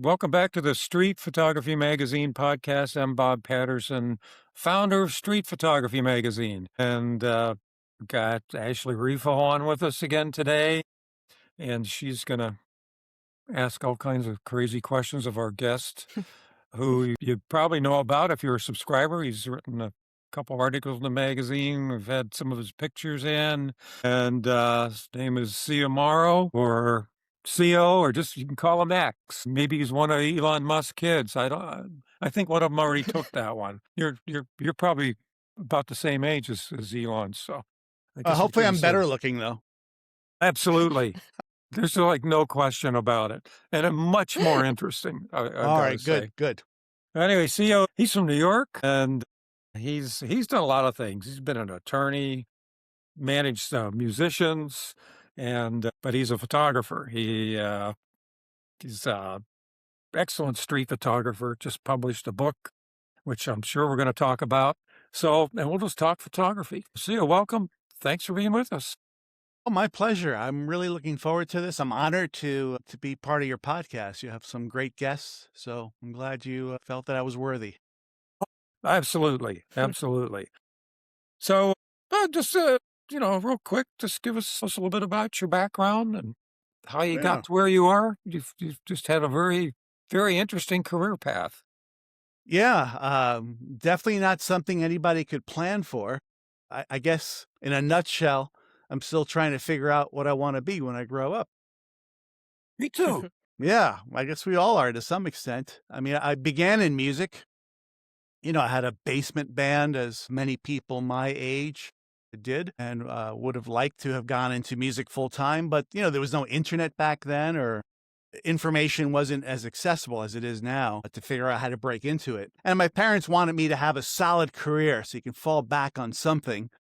Welcome back to the Street Photography Magazine podcast. I'm Bob Patterson, founder of Street Photography Magazine, and got Ashley Riffo on with us again today, and she's going to ask all kinds of crazy questions of our guest, who you probably know about if you're a subscriber. He's written a couple articles in the magazine. We've had some of his pictures in, and his name is Xiomaro, or CO, or just you can call him X. Maybe he's one of Elon Musk's kids. I think one of them already took that one. You're probably about the same age as Elon, so I guess it's Hopefully pretty I'm safe. better looking, though. Absolutely. There's like no question about it, and a much more interesting. I've All got to right, say. good. Anyway, CO, he's from New York, and he's done a lot of things. He's been an attorney, managed musicians, and but he's a photographer. He's a excellent street photographer. Just published a book, which I'm sure we're going to talk about. So, and we'll just talk photography. CO, welcome. Thanks for being with us. Oh, my pleasure. I'm really looking forward to this. I'm honored to be part of your podcast. You have some great guests, so I'm glad you felt that I was worthy. Absolutely, absolutely. So, just real quick, just give us a little bit about your background and how you Yeah. got to where you are. You've just had a very, very interesting career path. Yeah, definitely not something anybody could plan for. I guess in a nutshell, I'm still trying to figure out what I want to be when I grow up. Me too. Yeah, I guess we all are to some extent. I mean, I began in music. I had a basement band, as many people my age did, and would have liked to have gone into music full time. But, there was no internet back then, or information wasn't as accessible as it is now to figure out how to break into it. And my parents wanted me to have a solid career so you can fall back on something.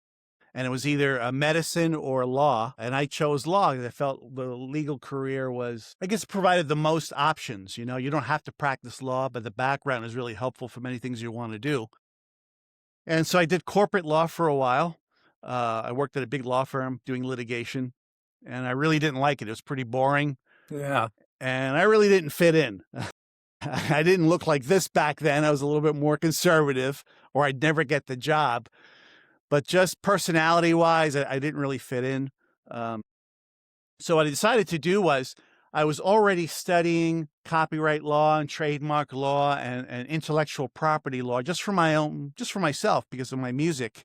And it was either a medicine or law. And I chose law because I felt the legal career was, I guess, provided the most options. You don't have to practice law, but the background is really helpful for many things you want to do. And so I did corporate law for a while. I worked at a big law firm doing litigation, and I really didn't like it. It was pretty boring, Yeah. and I really didn't fit in. I didn't look like this back then. I was a little bit more conservative, or I'd never get the job. But just personality-wise, I didn't really fit in. So what I decided to do was I was already studying copyright law and trademark law and intellectual property law just for myself because of my music.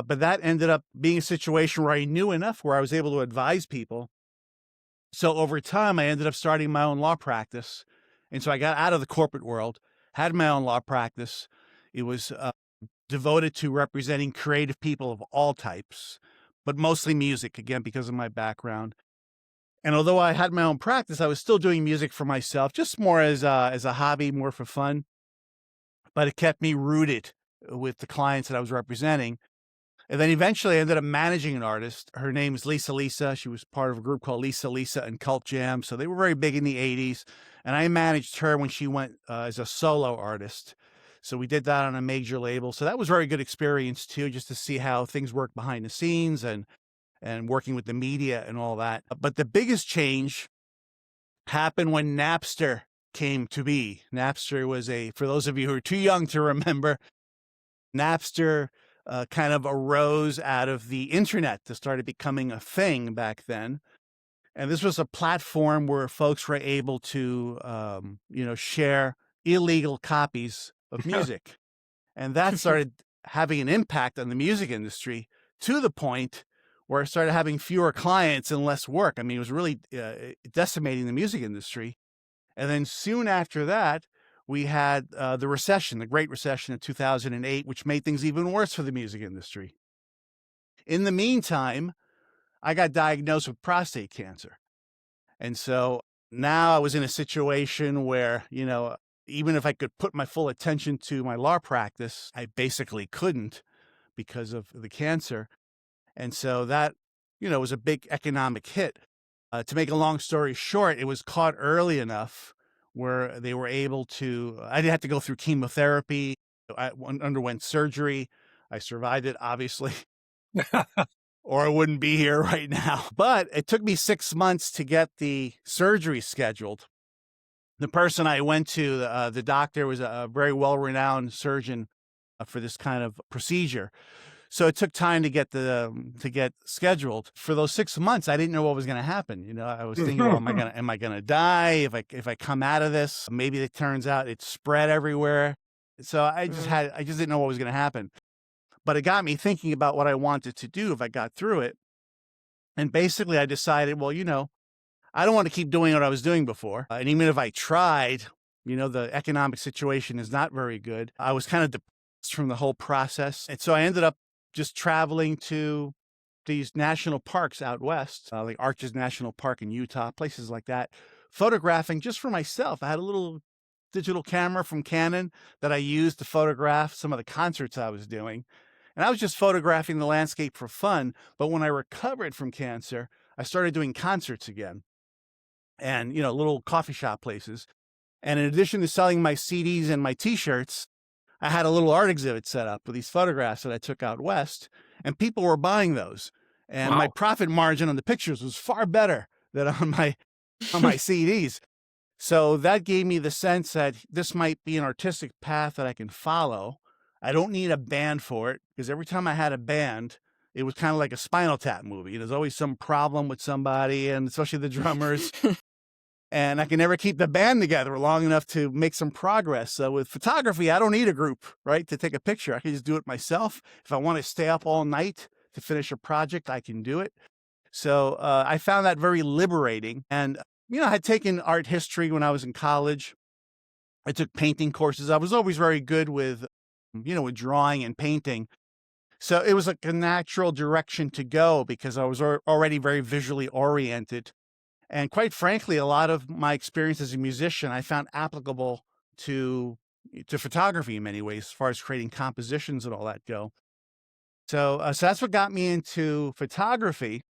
But that ended up being a situation where I knew enough where I was able to advise people. So over time, I ended up starting my own law practice. And so I got out of the corporate world, had my own law practice. It was devoted to representing creative people of all types, but mostly music, again, because of my background. And although I had my own practice, I was still doing music for myself, just more as a hobby, more for fun. But it kept me rooted with the clients that I was representing. And then eventually I ended up managing an artist. Her name is Lisa. She was part of a group called Lisa and Cult Jam. So they were very big in the 80s. And I managed her when she went as a solo artist. So we did that on a major label. So that was a very good experience too, just to see how things work behind the scenes and working with the media and all that. But the biggest change happened when Napster came to be. Napster was for those of you who are too young to remember, Napster kind of arose out of the internet that started becoming a thing back then. And this was a platform where folks were able to, share illegal copies of music. And that started having an impact on the music industry to the point where I started having fewer clients and less work. I mean, it was really decimating the music industry. And then soon after that, we had the recession, the Great Recession of 2008, which made things even worse for the music industry. In the meantime, I got diagnosed with prostate cancer. And so now I was in a situation where, even if I could put my full attention to my law practice, I basically couldn't because of the cancer. And so that, was a big economic hit. To make a long story short, it was caught early enough where they were able to, I didn't have to go through chemotherapy. I underwent surgery. I survived it, obviously, or I wouldn't be here right now. But it took me 6 months to get the surgery scheduled. The person I went to, the doctor was a very well-renowned surgeon for this kind of procedure. So it took time to get scheduled. For those 6 months, I didn't know what was gonna happen, I was thinking, "Well, am I gonna die if I come out of this?" Maybe it turns out it's spread everywhere. So I just didn't know what was gonna happen. But it got me thinking about what I wanted to do if I got through it. And basically, I decided, well, I don't want to keep doing what I was doing before. And even if I tried, the economic situation is not very good. I was kind of depressed from the whole process. And so I ended up just traveling to these national parks out west, like Arches National Park in Utah, places like that, photographing just for myself. I had a little digital camera from Canon that I used to photograph some of the concerts I was doing. And I was just photographing the landscape for fun. But when I recovered from cancer, I started doing concerts again and, little coffee shop places. And in addition to selling my CDs and my T-shirts, I had a little art exhibit set up with these photographs that I took out west, and people were buying those. And my Wow. profit margin on the pictures was far better than on my CDs. So that gave me the sense that this might be an artistic path that I can follow. I don't need a band for it, because every time I had a band, it was kind of like a Spinal Tap movie. There's always some problem with somebody, and especially the drummers. And I can never keep the band together long enough to make some progress. So with photography, I don't need a group, right, to take a picture. I can just do it myself. If I want to stay up all night to finish a project, I can do it. So I found that very liberating. And, I had taken art history when I was in college. I took painting courses. I was always very good with, with drawing and painting. So it was like a natural direction to go because I was already very visually oriented. And quite frankly, a lot of my experience as a musician, I found applicable to photography in many ways, as far as creating compositions and all that go. So that's what got me into photography.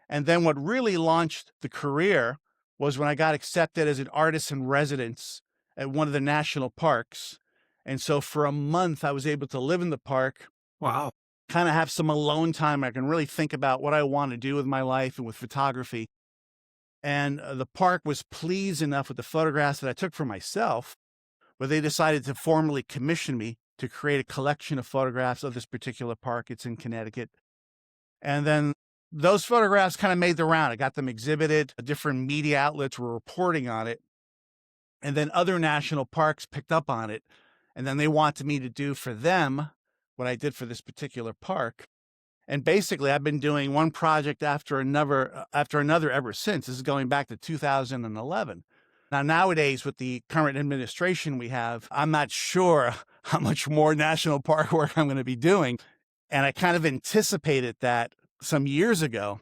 And then what really launched the career was when I got accepted as an artist in residence at one of the national parks. And so for a month, I was able to live in the park, Wow. kind of have some alone time. I can really think about what I want to do with my life and with photography. And the park was pleased enough with the photographs that I took for myself, where they decided to formally commission me to create a collection of photographs of this particular park. It's in Connecticut. And then those photographs kind of made the round. I got them exhibited. Different media outlets were reporting on it. And then other national parks picked up on it. And then they wanted me to do for them what I did for this particular park. And basically, I've been doing one project after another ever since. This is going back to 2011. Now, nowadays, with the current administration we have, I'm not sure how much more national park work I'm going to be doing. And I kind of anticipated that some years ago.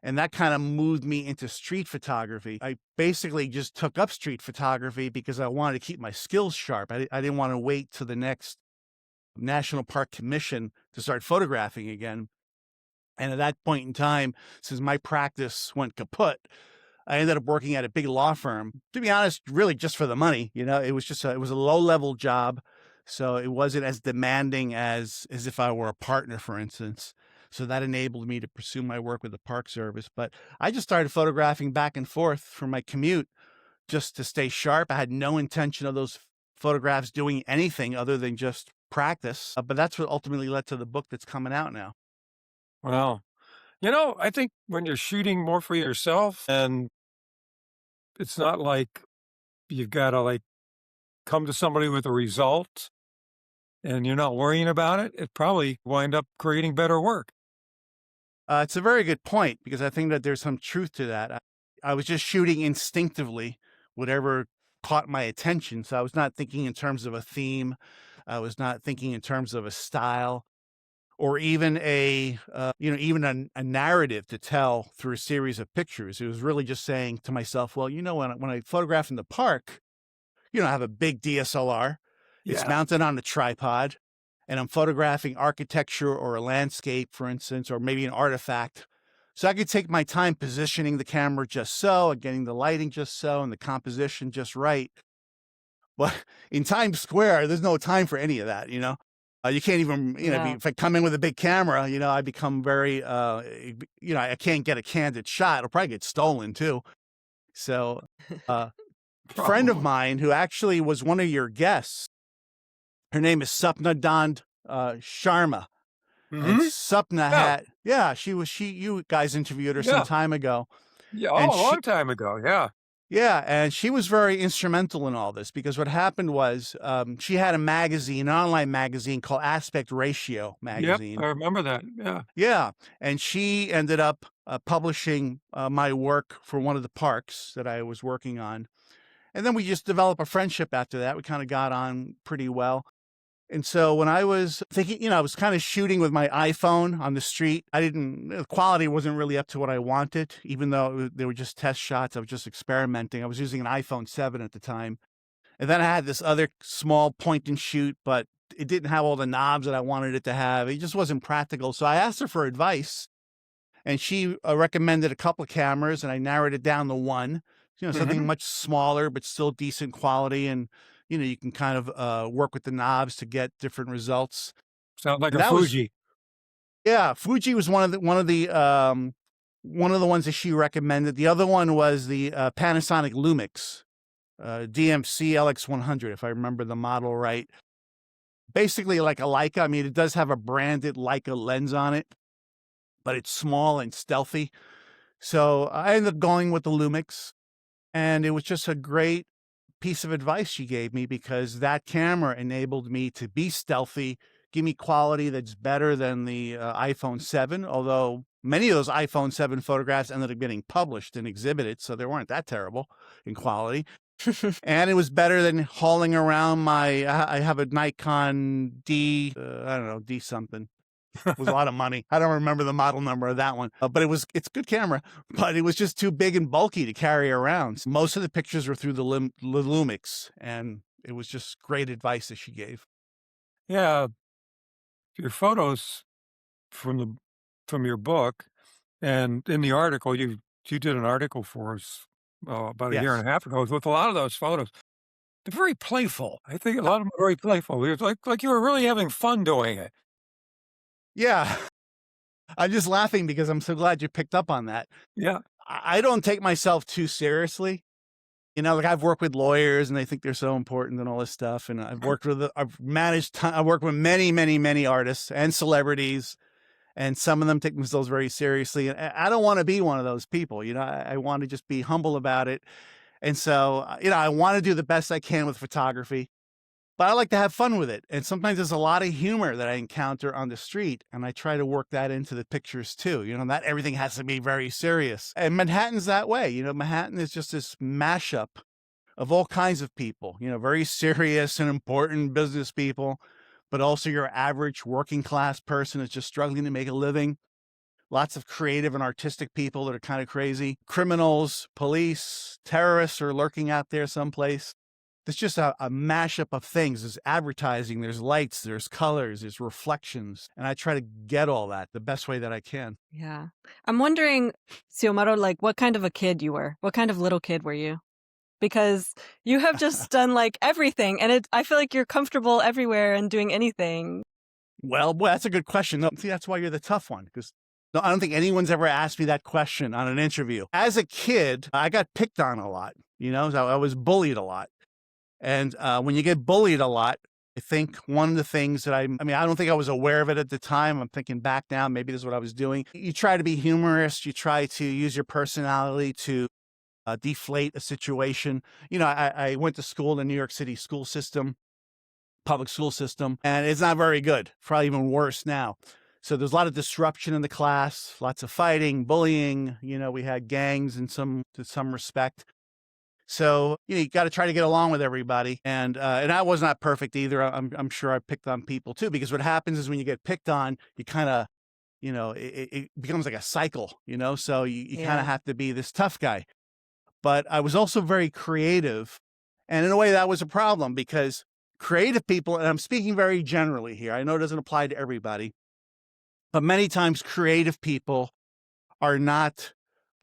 And that kind of moved me into street photography. I basically just took up street photography because I wanted to keep my skills sharp. I didn't want to wait till the next National Park Commission to start photographing again. And at that point in time, since my practice went kaput, I ended up working at a big law firm. To be honest, really just for the money. It was it was a low-level job, so it wasn't as demanding as if I were a partner, for instance. So that enabled me to pursue my work with the Park Service. But I just started photographing back and forth for my commute just to stay sharp. I had no intention of those photographs doing anything other than just practice. But that's what ultimately led to the book that's coming out now. Wow. I think when you're shooting more for yourself and it's not like you've got to come to somebody with a result and you're not worrying about it, it probably wind up creating better work. It's a very good point because I think that there's some truth to that. I was just shooting instinctively, whatever caught my attention. So I was not thinking in terms of a theme. I was not thinking in terms of a style or even a narrative to tell through a series of pictures. It was really just saying to myself, well, when I photograph in the park, I have a big DSLR. It's Yeah. mounted on a tripod, and I'm photographing architecture or a landscape, for instance, or maybe an artifact. So I could take my time positioning the camera just so, and getting the lighting just so, and the composition just right. But in Times Square, there's no time for any of that, You can't even, Yeah. if I come in with a big camera, I become very, I can't get a candid shot. It'll probably get stolen too. So, friend of Probably. mine who actually was one of your guests. Her name is Sapna Dand Sharma. And Hmm. Sapna Yeah. you guys interviewed her some Yeah. time ago. Yeah. And Oh, a she, long time ago. Yeah. yeah, and she was very instrumental in all this because what happened was she had a magazine, an online magazine called Aspect Ratio Yep. I magazine. remember that. Yeah. Yeah, and she ended up publishing my work for one of the parks that I was working on. And then we just developed a friendship after that. We kind of got on pretty well. And so when I was thinking, I was kind of shooting with my iPhone on the street. The quality wasn't really up to what I wanted, even though they were just test shots. I was just experimenting. I was using an iPhone 7 at the time. And then I had this other small point and shoot, but it didn't have all the knobs that I wanted it to have. It just wasn't practical. So I asked her for advice, and she recommended a couple of cameras, and I narrowed it down to one, something Hmm. much smaller, but still decent quality. And, you can kind of work with the knobs to get different results. Sounds like And a that was, Fuji. yeah, Fuji was one of the ones that she recommended. The other one was the Panasonic Lumix, DMC LX100, if I remember the model right. Basically like a Leica. I mean, it does have a branded Leica lens on it, but it's small and stealthy. So I ended up going with the Lumix, and it was just a great piece of advice she gave me because that camera enabled me to be stealthy, give me quality that's better than the iPhone 7, although many of those iPhone 7 photographs ended up getting published and exhibited, so they weren't that terrible in quality. And it was better than hauling around I have a Nikon D, I don't know, D something. It was a lot of money. I don't remember the model number of that one, but it's a good camera, but it was just too big and bulky to carry around. Most of the pictures were through the Lumix, and it was just great advice that she gave. Yeah. Your photos from the from your book and in the article, you did an article for us about a year Yes. and a half ago with a lot of those photos. They're very playful. I think a lot of them are very playful. It's like you were really having fun doing it. Yeah. I'm just laughing because I'm so glad you picked up on that. Yeah. I don't take myself too seriously. Like I've worked with lawyers and they think they're so important and all this stuff. And I've worked with many, many, many artists and celebrities, and some of them take themselves very seriously. And I don't want to be one of those people. I want to just be humble about it. And so, I want to do the best I can with photography, but I like to have fun with it. And sometimes there's a lot of humor that I encounter on the street, and I try to work that into the pictures too. Not everything has to be very serious. And Manhattan's that way. Manhattan is just this mashup of all kinds of people, very serious and important business people, but also your average working class person is just struggling to make a living. Lots of creative and artistic people that are kind of crazy. Criminals, police, terrorists are lurking out there someplace. There's just a mashup of things. There's advertising, there's lights, there's colors, there's reflections. And I try to get all that the best way that I can. Yeah. I'm wondering, Xiomaro, like what kind of a kid you were? What kind of little kid were you? Because you have just done like everything, and I feel like you're comfortable everywhere and doing anything. Well, boy, that's a good question. No, see, that's why you're the tough one, because no, I don't think anyone's ever asked me that question on an interview. As a kid, I got picked on a lot, so I was bullied a lot. And when you get bullied a lot, I think one of the things that I don't think I was aware of it at the time. I'm thinking back now, maybe this is what I was doing. You try to be humorous. You try to use your personality to deflate a situation. I went to school in the New York City school system, public school system, and it's not very good, probably even worse now. So there's a lot of disruption in the class, lots of fighting, bullying. We had gangs to some respect. So you got to try to get along with everybody, and I was not perfect either. I'm sure I picked on people too, because what happens is when you get picked on, you kind of, it becomes like a cycle. So you kind of have to be this tough guy. But I was also very creative, and in a way that was a problem because creative people, and I'm speaking very generally here. I know it doesn't apply to everybody, but many times creative people are not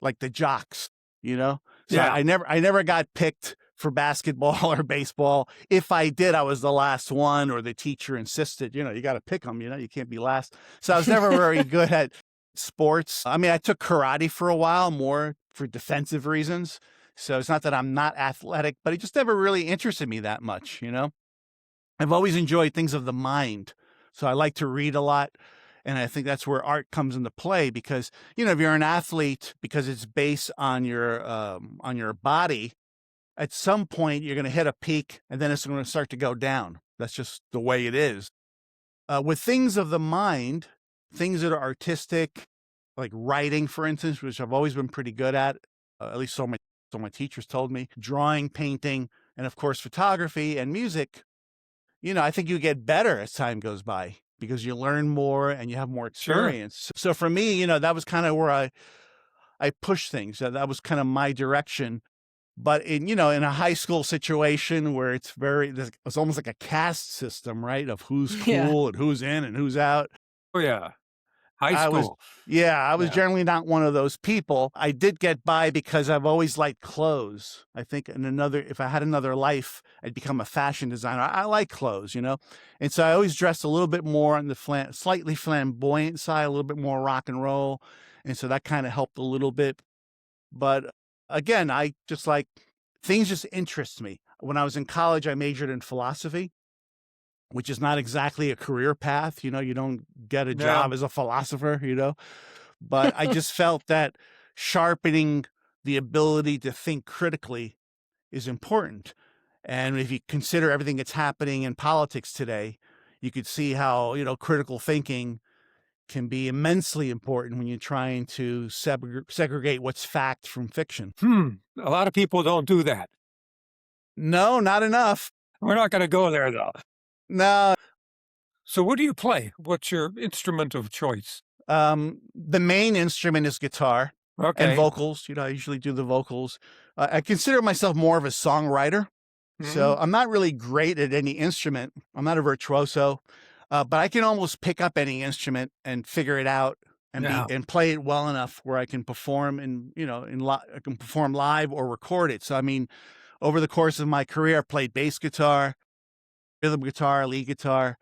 like the jocks, So Yeah. I never got picked for basketball or baseball. If I did, I was the last one, or the teacher insisted, you got to pick them, you can't be last. So I was never very good at sports. I took karate for a while, more for defensive reasons, So it's not that I'm not athletic, but it just never really interested me that much, you know? I've always enjoyed things of the mind. So I like to read a lot. And I think that's where art comes into play because, you know, if you're an athlete, because it's based on your body, at some point you're going to hit a peak and then it's going to start to go down. That's just the way it is. With things of the mind, things that are artistic, like writing, for instance, which I've always been pretty good at least so my teachers told me, drawing, painting, and of course, photography and music, you know, I think you get better as time goes by because you learn more and you have more Sure. experience. So for me, you know, that was kind of where I pushed things. That was kind of my direction. But in, you know, in a high school situation where it's almost like a caste system, right? Of who's Yeah. cool and who's in and who's out. Oh, yeah. High I was, school. I was Yeah. generally not one of those people. I did get by because I've always liked clothes. I think if I had another life, I'd become a fashion designer. I like clothes, you know? And so I always dressed a little bit more on the slightly flamboyant side, a little bit more rock and roll. And so that kind of helped a little bit. But again, I just like things just interest me. When I was in college, I majored in philosophy, which is not exactly a career path. You know, you don't get a job as a philosopher, you know, but I just felt that sharpening the ability to think critically is important. And if you consider everything that's happening in politics today, you could see how, you know, critical thinking can be immensely important when you're trying to segregate what's fact from fiction. A lot of people don't do that. No, not enough. We're not going to go there, though. No. So what do you play? What's your instrument of choice? The main instrument is guitar and vocals. You know, I usually do the vocals. I consider myself more of a songwriter. So I'm not really great at any instrument. I'm not a virtuoso, but I can almost pick up any instrument and figure it out and play it well enough where I can perform I can perform live or record it. So, I mean, over the course of my career, I played bass guitar, rhythm guitar, lead guitar,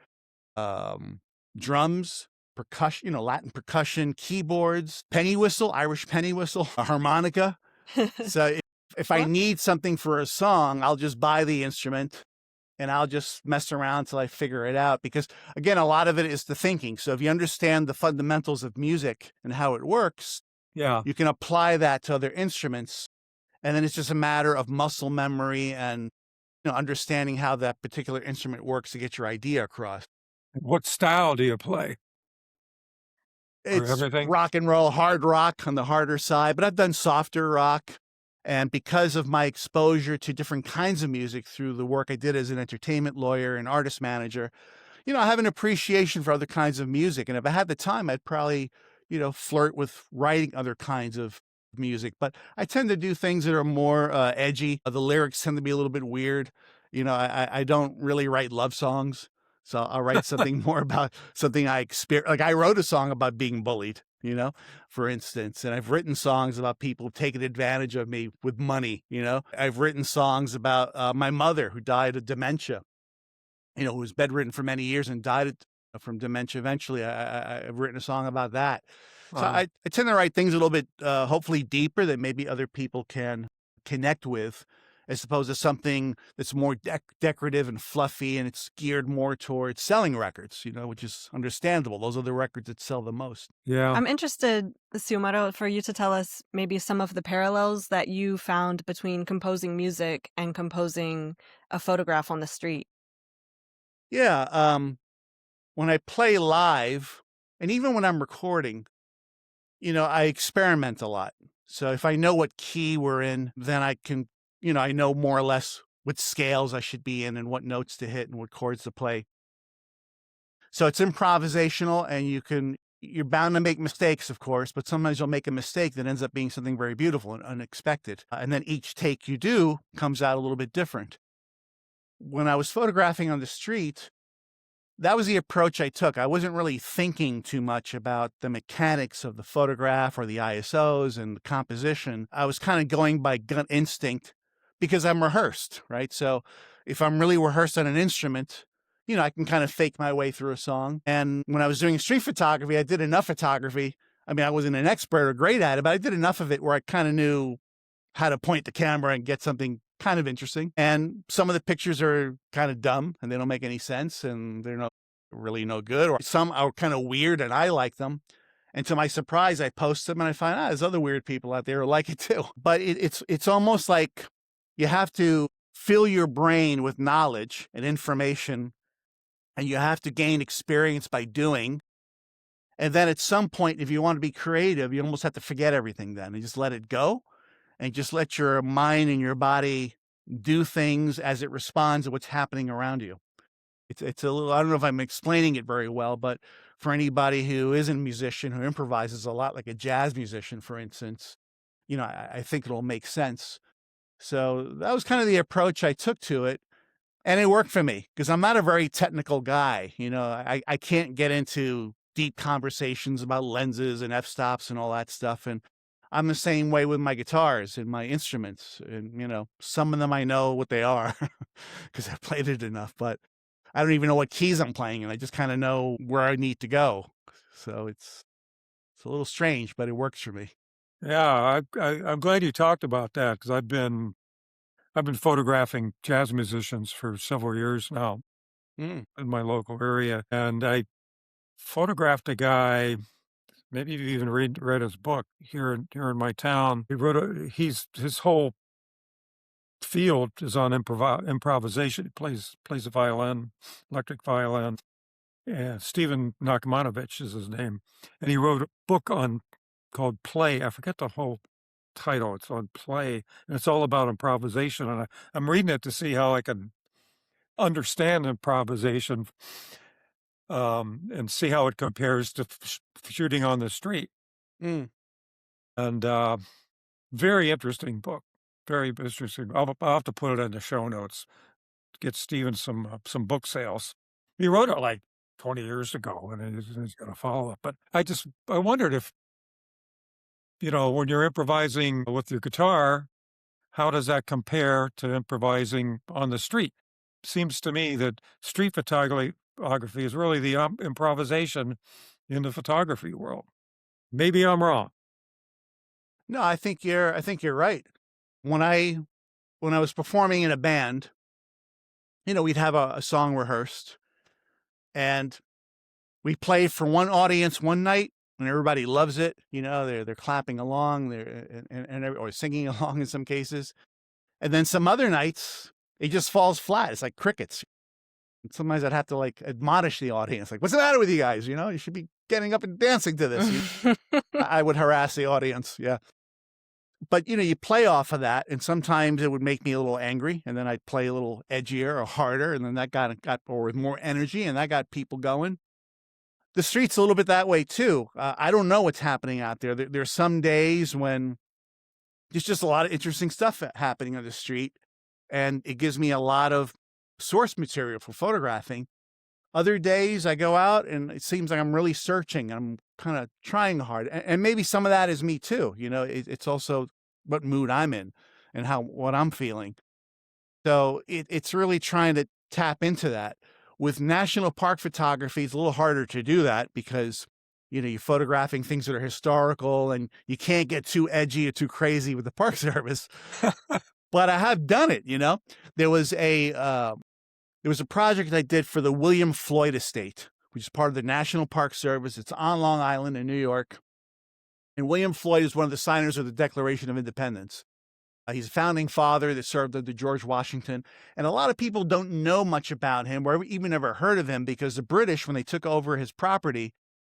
drums, percussion, you know, Latin percussion, keyboards, penny whistle, Irish penny whistle, a harmonica. So if I need something for a song, I'll just buy the instrument and I'll just mess around till I figure it out. Because again, a lot of it is the thinking. So if you understand the fundamentals of music and how it works, you can apply that to other instruments. And then it's just a matter of muscle memory and, you know, understanding how that particular instrument works to get your idea across. What style do you play? It's everything? Rock and roll, hard rock on the harder side, but I've done softer rock. And because of my exposure to different kinds of music through the work I did as an entertainment lawyer and artist manager, you know, I have an appreciation for other kinds of music. And if I had the time, I'd probably, you know, flirt with writing other kinds of music. But I tend to do things that are more edgy. The lyrics tend to be a little bit weird. You know, I don't really write love songs. So I'll write something more about something I experienced. Like I wrote a song about being bullied, you know, for instance. And I've written songs about people taking advantage of me with money, you know. I've written songs about my mother who died of dementia, you know, who was bedridden for many years and died from dementia eventually. I've written a song about that. So I tend to write things a little bit, hopefully deeper that maybe other people can connect with, as opposed to something that's more decorative and fluffy, and it's geared more towards selling records, you know, which is understandable. Those are the records that sell the most. Yeah. I'm interested, Xiomaro, for you to tell us maybe some of the parallels that you found between composing music and composing a photograph on the street. Yeah. When I play live, and even when I'm recording, you know, I experiment a lot. So if I know what key we're in, then I can, you know, I know more or less what scales I should be in and what notes to hit and what chords to play. So it's improvisational, and you're bound to make mistakes, of course, but sometimes you'll make a mistake that ends up being something very beautiful and unexpected. And then each take you do comes out a little bit different. When I was photographing on the street, that was the approach I took. I wasn't really thinking too much about the mechanics of the photograph or the ISOs and the composition. I was kind of going by gut instinct because I'm rehearsed, right? So if I'm really rehearsed on an instrument, you know, I can kind of fake my way through a song. And when I was doing street photography, I did enough photography. I mean, I wasn't an expert or great at it, but I did enough of it where I kind of knew how to point the camera and get something kind of interesting. And some of the pictures are kind of dumb and they don't make any sense and they're not really no good, or some are kind of weird and I like them. And to my surprise, I post them and I find, there's other weird people out there who like it too. But it's almost like you have to fill your brain with knowledge and information, and you have to gain experience by doing. And then at some point, if you want to be creative, you almost have to forget everything then and just let it go and just let your mind and your body do things as it responds to what's happening around you. It's a little, I don't know if I'm explaining it very well, but for anybody who isn't a musician, who improvises a lot, like a jazz musician, for instance, I think it'll make sense. So that was kind of the approach I took to it. And it worked for me because I'm not a very technical guy. I can't get into deep conversations about lenses and f-stops and all that stuff. And I'm the same way with my guitars and my instruments. And, some of them I know what they are because I've played it enough, but I don't even know what keys I'm playing, and I just kind of know where I need to go. So it's a little strange, but it works for me. Yeah, I'm glad you talked about that because I've been photographing jazz musicians for several years now in my local area, and I photographed a guy. Maybe you've even read his book here in my town. His whole field is on improvisation. He plays a violin, electric violin. Yeah, Stephen Nachmanovich is his name, and he wrote a book called Play. I forget the whole title. It's on Play, and it's all about improvisation. And I'm reading it to see how I can understand improvisation, and see how it compares to shooting on the street. And very interesting book. Very interesting. I'll have to put it in the show notes to get Steven some book sales. He wrote it like 20 years ago, and he's going to follow it. But I wondered if, when you're improvising with your guitar, how does that compare to improvising on the street? Seems to me that street photography is really the improvisation in the photography world. Maybe I'm wrong. No, I think you're right. When I was performing in a band, we'd have a song rehearsed, and we play for one audience one night, and everybody loves it. They're clapping along, or singing along in some cases, and then some other nights it just falls flat. It's like crickets. And sometimes I'd have to admonish the audience, like, "What's the matter with you guys? You should be getting up and dancing to this." I would harass the audience, yeah. But, you play off of that, and sometimes it would make me a little angry, and then I'd play a little edgier or harder, and then that got or with more energy, and that got people going. The street's a little bit that way, too. I don't know what's happening out there. There's some days when there's just a lot of interesting stuff happening on the street, and it gives me a lot of source material for photographing. Other days I go out and it seems like I'm really searching. I'm kind of trying hard. And maybe some of that is me too. It's also what mood I'm in and what I'm feeling. So it's really trying to tap into that. With national park photography, it's a little harder to do that because, you're photographing things that are historical and you can't get too edgy or too crazy with the Park Service. But I have done it, There was a project I did for the William Floyd Estate, which is part of the National Park Service. It's on Long Island in New York. And William Floyd is one of the signers of the Declaration of Independence. He's a founding father that served under George Washington. And a lot of people don't know much about him or even ever heard of him because the British, when they took over his property,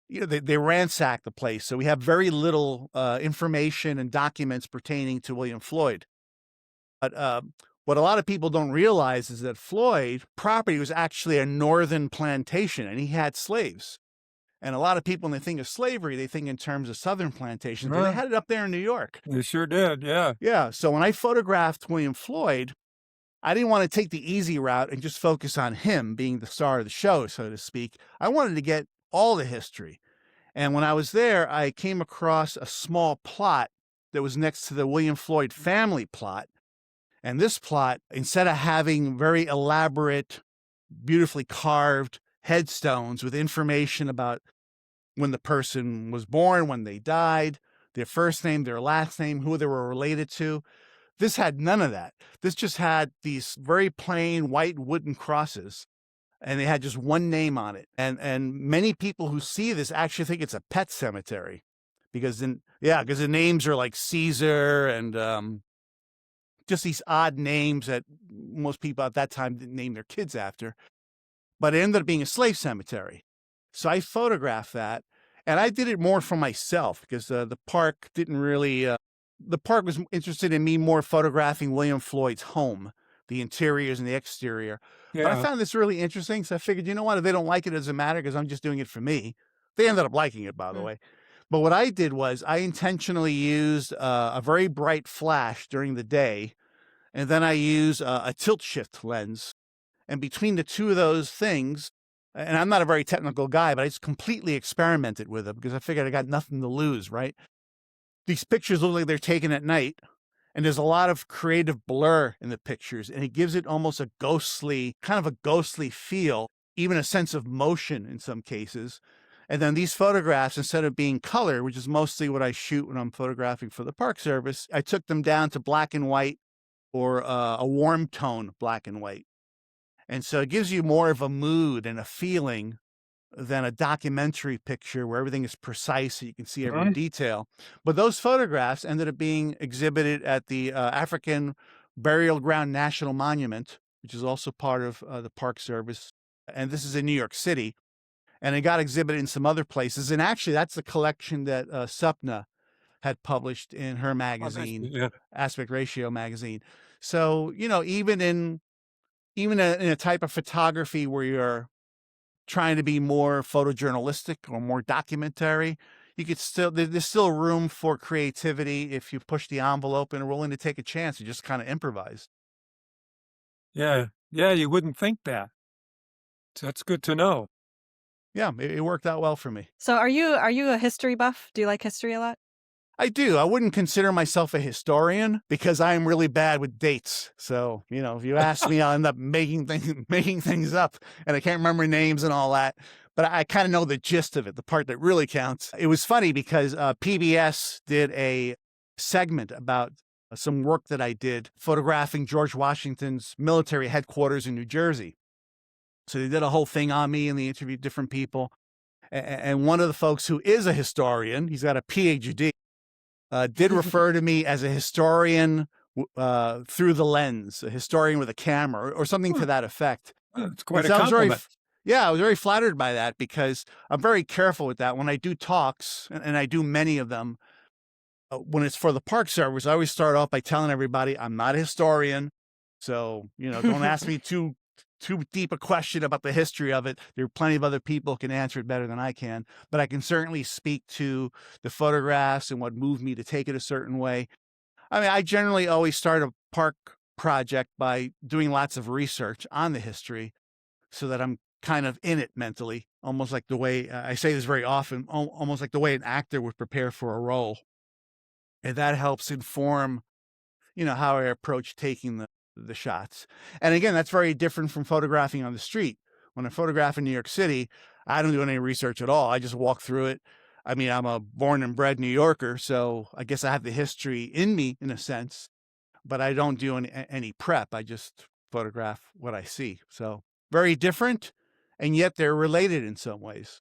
they ransacked the place. So we have very little information and documents pertaining to William Floyd. But what a lot of people don't realize is that Floyd property was actually a northern plantation, and he had slaves. And a lot of people, when they think of slavery, they think in terms of southern plantations, but they had it up there in New York. They sure did, yeah. Yeah, so when I photographed William Floyd, I didn't want to take the easy route and just focus on him being the star of the show, so to speak. I wanted to get all the history. And when I was there, I came across a small plot that was next to the William Floyd family plot. And this plot, instead of having very elaborate, beautifully carved headstones with information about when the person was born, when they died, their first name, their last name, who they were related to, This had none of that. This just had these very plain white wooden crosses, and they had just one name on it. And many people who see this actually think it's a pet cemetery because because the names are like Caesar and just these odd names that most people at that time didn't name their kids after. But it ended up being a slave cemetery. So I photographed that, and I did it more for myself because the park didn't really, the park was interested in me more photographing William Floyd's home, the interiors and the exterior. But I Yeah. found this really interesting. So I figured, you know what, if they don't like it, it doesn't matter because I'm just doing it for me. They ended up liking it, by the way. But what I did was I intentionally used a very bright flash during the day, and then I use a tilt shift lens. And between the two of those things, and I'm not a very technical guy, but I just completely experimented with them because I figured I got nothing to lose, right? These pictures look like they're taken at night, and there's a lot of creative blur in the pictures, and it gives it almost a ghostly, kind of a ghostly feel, even a sense of motion in some cases. And then these photographs, instead of being color, which is mostly what I shoot when I'm photographing for the Park Service, I took them down to black and white or a warm tone black and white. And so it gives you more of a mood and a feeling than a documentary picture where everything is precise so you can see every detail. But those photographs ended up being exhibited at the African Burial Ground National Monument, which is also part of the Park Service. And this is in New York City. And it got exhibited in some other places. And actually, that's the collection that Supna had published in her magazine, Aspect Ratio magazine. So, even in a type of photography where you're trying to be more photojournalistic or more documentary, there's still room for creativity if you push the envelope and are willing to take a chance and just kind of improvise. Yeah. Yeah. You wouldn't think that. So that's good to know. Yeah, it worked out well for me. So are you a history buff? Do you like history a lot? I do. I wouldn't consider myself a historian because I'm really bad with dates. So, if you ask me, I'll end up making things up, and I can't remember names and all that. But I kind of know the gist of it, the part that really counts. It was funny because PBS did a segment about some work that I did photographing George Washington's military headquarters in New Jersey. So they did a whole thing on me, and they interviewed different people. And one of the folks who is a historian, he's got a PhD, did refer to me as a historian through the lens, a historian with a camera, or something to that effect. It's quite a So compliment. I was very flattered by that because I'm very careful with that. When I do talks, and I do many of them, when it's for the Park Service, I always start off by telling everybody I'm not a historian. So, don't ask me too deep a question about the history of it. There are plenty of other people who can answer it better than I can, but I can certainly speak to the photographs and what moved me to take it a certain way. I mean, I generally always start a park project by doing lots of research on the history so that I'm kind of in it mentally, almost like the way I say this very often, almost like the way an actor would prepare for a role. And that helps inform, how I approach taking the shots. And again, that's very different from photographing on the street. When I photograph in New York City, I don't do any research at all. I just walk through it. I mean, I'm a born and bred New Yorker, so I guess I have the history in me in a sense, but I don't do any prep. I just photograph what I see. So very different, and yet they're related in some ways.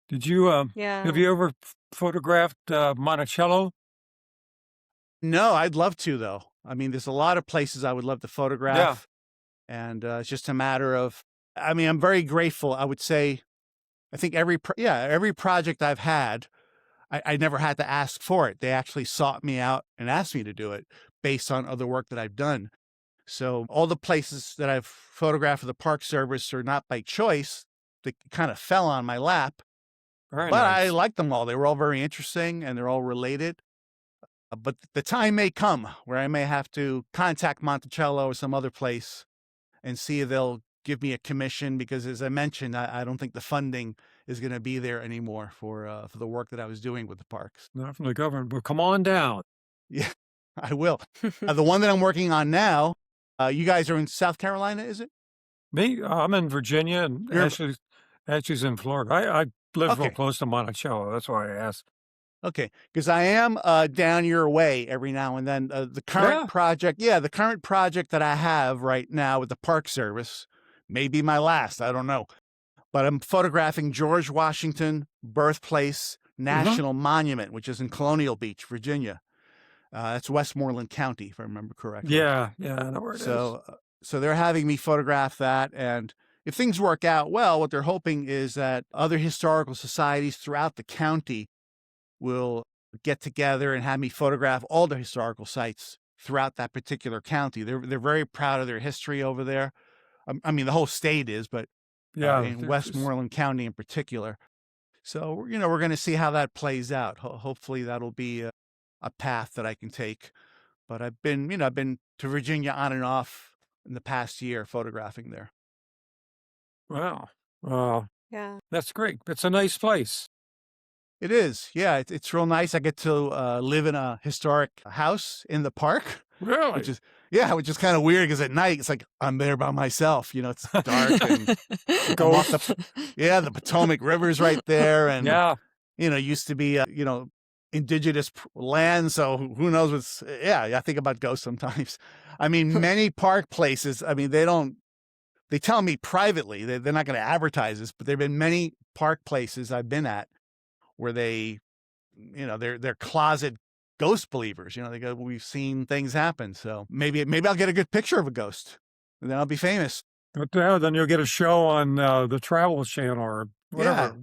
Did you, have you ever photographed Monticello? No, I'd love to, though. I mean, there's a lot of places I would love to photograph. And it's just a matter of, I mean, I'm very grateful. I would say, I think every project I've had, I never had to ask for it. They actually sought me out and asked me to do it based on other work that I've done. So all the places that I've photographed for the Park Service are not by choice. They kind of fell on my lap. Very But nice. I liked them all. They were all very interesting and they're all related. But the time may come where I may have to contact Monticello or some other place and see if they'll give me a commission because, as I mentioned, I don't think the funding is going to be there anymore for the work that I was doing with the parks. Not from the government, but come on down. Yeah, I will. The one that I'm working on now, you guys are in South Carolina, is it? Me, I'm in Virginia, and Ashley's in Florida. I live real Okay. close to Monticello. That's why I asked. Okay, because I am down your way every now and then. The current project that I have right now with the Park Service may be my last. I don't know. But I'm photographing George Washington Birthplace National Monument, which is in Colonial Beach, Virginia. That's Westmoreland County, if I remember correctly. Yeah, I know where it is. So they're having me photograph that, and if things work out well, what they're hoping is that other historical societies throughout the county will get together and have me photograph all the historical sites throughout that particular county. They're very proud of their history over there. I mean, the whole state is, but in Westmoreland County in particular. So, we're going to see how that plays out. Hopefully that'll be a path that I can take. But I've been to Virginia on and off in the past year photographing there. Wow. Yeah. That's great. It's a nice place. It is. Yeah, it's real nice. I get to live in a historic house in the park. Really? Which is kind of weird because at night it's like I'm there by myself. It's dark and the Potomac River's right there, and used to be indigenous land. So who knows what's? Yeah, I think about ghosts sometimes. I mean, many park places. I mean, they tell me privately they're not going to advertise this, but there've been many park places I've been at where they're closet ghost believers. They go, we've seen things happen. So maybe I'll get a good picture of a ghost and then I'll be famous. But then you'll get a show on the Travel Channel or whatever.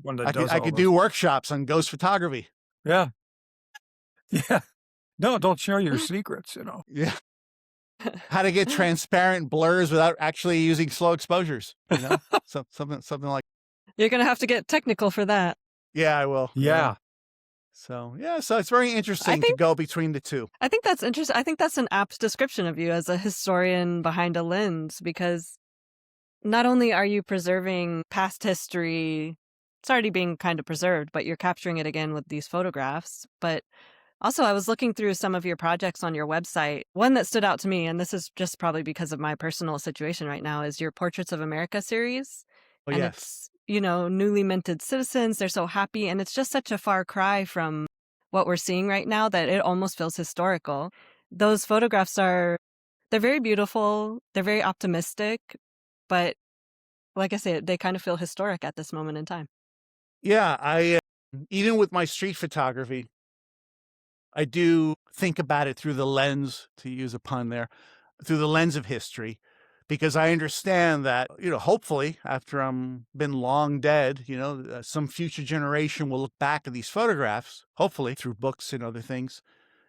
I could do workshops on ghost photography. Yeah. No, don't share your secrets, Yeah. How to get transparent blurs without actually using slow exposures. Something like. You're going to have to get technical for that. Yeah, I will. Yeah. So it's very interesting to go between the two. I think that's interesting. I think that's an apt description of you as a historian behind a lens, because not only are you preserving past history, it's already being kind of preserved, but you're capturing it again with these photographs. But also, I was looking through some of your projects on your website. One that stood out to me, and this is just probably because of my personal situation right now, is your Portraits of America series. Oh, and yes. It's newly minted citizens. They're so happy. And it's just such a far cry from what we're seeing right now that it almost feels historical. Those photographs they're very beautiful. They're very optimistic. But like I said, they kind of feel historic at this moment in time. Yeah, I even with my street photography, I do think about it through the lens, to use a pun there, through the lens of history. Because I understand that, hopefully after I'm been long dead, some future generation will look back at these photographs, hopefully through books and other things,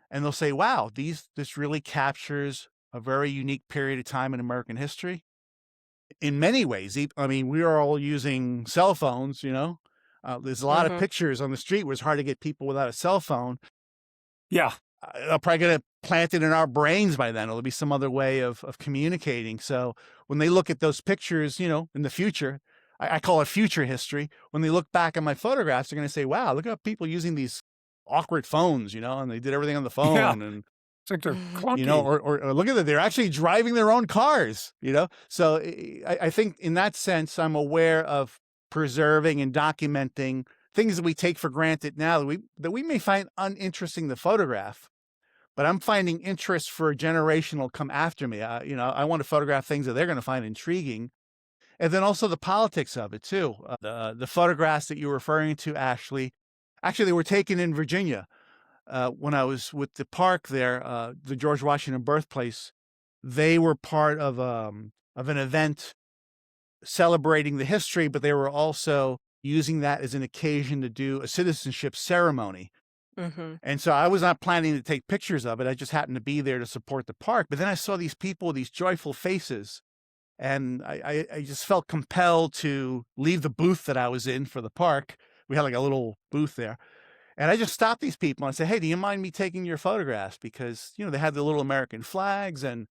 and they'll say, wow, this really captures a very unique period of time in American history. In many ways, I mean, we are all using cell phones, there's a lot of pictures on the street where it's hard to get people without a cell phone. Yeah. I'm probably going to plant it in our brains by then. It'll be some other way of communicating. So when they look at those pictures, in the future, I call it future history. When they look back at my photographs, they're going to say, wow, look at people using these awkward phones, and they did everything on the phone. Yeah. And it's like they're clunky. Or look at it, they're actually driving their own cars, So I think in that sense, I'm aware of preserving and documenting things that we take for granted now that we may find uninteresting to photograph. But I'm finding interest for a generation will come after me. I want to photograph things that they're going to find intriguing. And then also the politics of it, too. The photographs that you were referring to, Ashley, actually, they were taken in Virginia when I was with the park there, the George Washington Birthplace. They were part of an event celebrating the history, but they were also using that as an occasion to do a citizenship ceremony. And so I was not planning to take pictures of it. I just happened to be there to support the park. But then I saw these people with these joyful faces, and I just felt compelled to leave the booth that I was in for the park. We had like a little booth there. And I just stopped these people and I said, hey, do you mind me taking your photographs? Because, they had the little American flags and,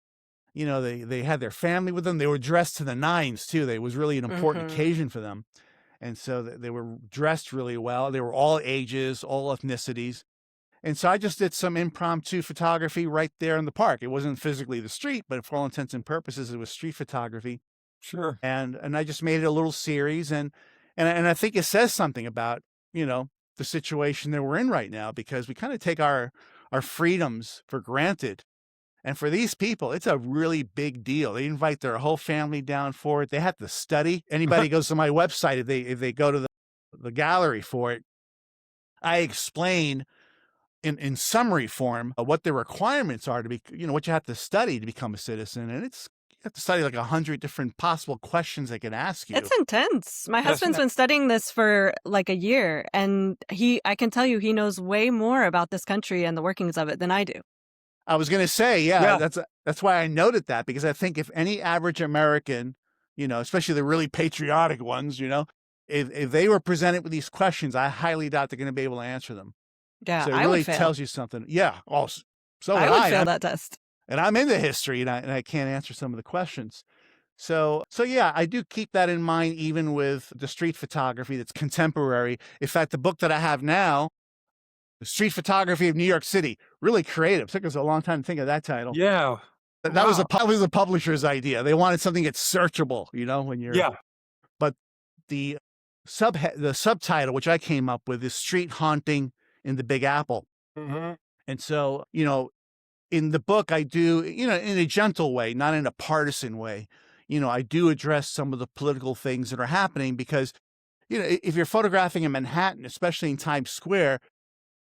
they had their family with them. They were dressed to the nines, too. It was really an important occasion for them. And so they were dressed really well. They were all ages, all ethnicities. And so I just did some impromptu photography right there in the park. It wasn't physically the street, but for all intents and purposes, it was street photography. Sure. And I just made it a little series. And I think it says something about, the situation that we're in right now, because we kind of take our freedoms for granted. And for these people, it's a really big deal. They invite their whole family down for it. They have to study. Anybody goes to my website, if they go to the gallery for it, I explain in summary form what the requirements are to be, what you have to study to become a citizen. And you have to study like 100 different possible questions they can ask you. It's intense. My husband's been studying this for like a year, and I can tell you he knows way more about this country and the workings of it than I do. I was going to say, that's why I noted that, because I think if any average American, especially the really patriotic ones, if they were presented with these questions, I highly doubt they're going to be able to answer them. Yeah, so it I really would fail. tells you something. Yeah. Oh, so I would fail that test. And I'm into history, and I can't answer some of the questions. So yeah, I do keep that in mind, even with the street photography that's contemporary. In fact, the book that I have now, The Street Photography of New York City, really creative. It took us a long time to think of that title. Yeah. That was a publisher's idea. They wanted something that's searchable, when you're. Yeah. But the subtitle, which I came up with, is Street Haunting in the Big Apple. Mm-hmm. And so, in the book, I do, in a gentle way, not in a partisan way, I do address some of the political things that are happening, because, if you're photographing in Manhattan, especially in Times Square,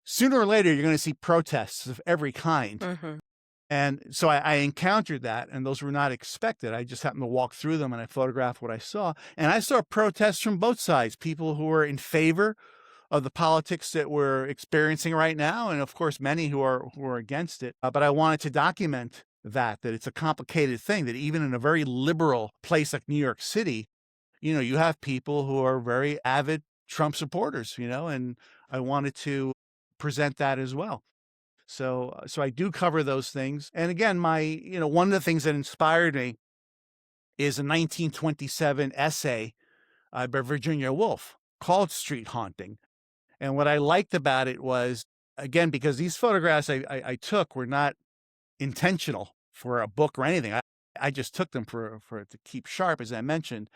sooner or later, you're going to see protests of every kind. Mm-hmm. And so I encountered that, and those were not expected. I just happened to walk through them, and I photographed what I saw. And I saw protests from both sides, people who were in favor of the politics that we're experiencing right now, and of course, many who are against it. But I wanted to document that it's a complicated thing, that even in a very liberal place like New York City, you have people who are very avid Trump supporters, and I wanted to present that as well. So I do cover those things. And again, one of the things that inspired me is a 1927 essay by Virginia Woolf called Street Haunting. And what I liked about it was, again, because these photographs I took were not intentional for a book or anything. I just took them for it to keep sharp, as I mentioned.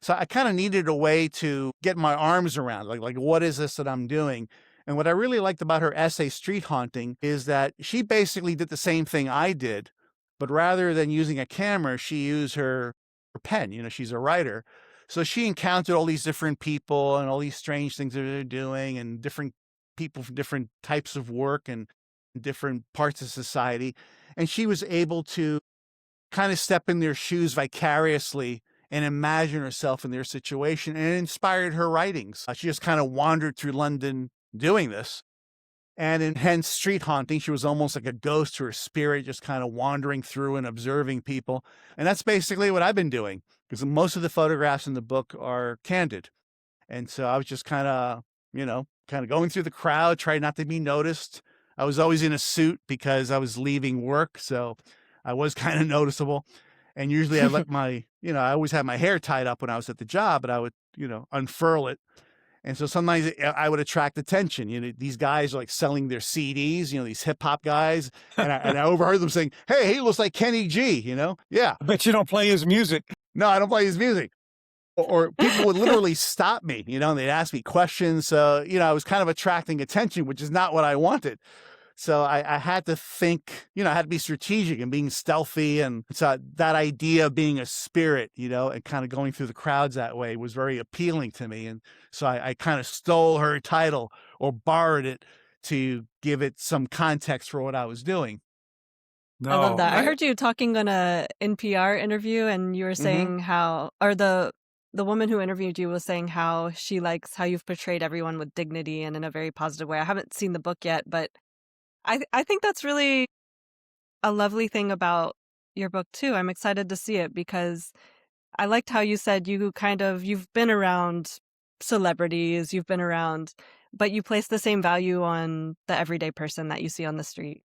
So I kind of needed a way to get my arms around, like what is this that I'm doing? And what I really liked about her essay, Street Haunting, is that she basically did the same thing I did, but rather than using a camera, she used her pen. She's a writer. So she encountered all these different people and all these strange things that they're doing, and different people from different types of work and different parts of society. And she was able to kind of step in their shoes vicariously and imagine herself in their situation, and it inspired her writings. She just kind of wandered through London doing this. And hence Street Haunting, she was almost like a ghost or a spirit, just kind of wandering through and observing people. And that's basically what I've been doing, because most of the photographs in the book are candid. And so I was just kind of going through the crowd, trying not to be noticed. I was always in a suit because I was leaving work, so I was kind of noticeable. And usually I let I always had my hair tied up when I was at the job, but I would, unfurl it. And so sometimes I would attract attention. These guys are like selling their CDs, these hip hop guys. And I overheard them saying, "Hey, he looks like Kenny G," Yeah. I bet you don't play his music. No, I don't play his music. Or people would literally stop me, and they'd ask me questions. So, I was kind of attracting attention, which is not what I wanted. So I had to think, I had to be strategic and being stealthy. And so that idea of being a spirit, and kind of going through the crowds that way was very appealing to me. And so I kind of stole her title, or borrowed it, to give it some context for what I was doing. I love that. I heard you talking on a NPR interview, and you were saying how, or the woman who interviewed you was saying how she likes how you've portrayed everyone with dignity and in a very positive way. I haven't seen the book yet, but I think that's really a lovely thing about your book too. I'm excited to see it, because I liked how you said you've been around celebrities, but you place the same value on the everyday person that you see on the street.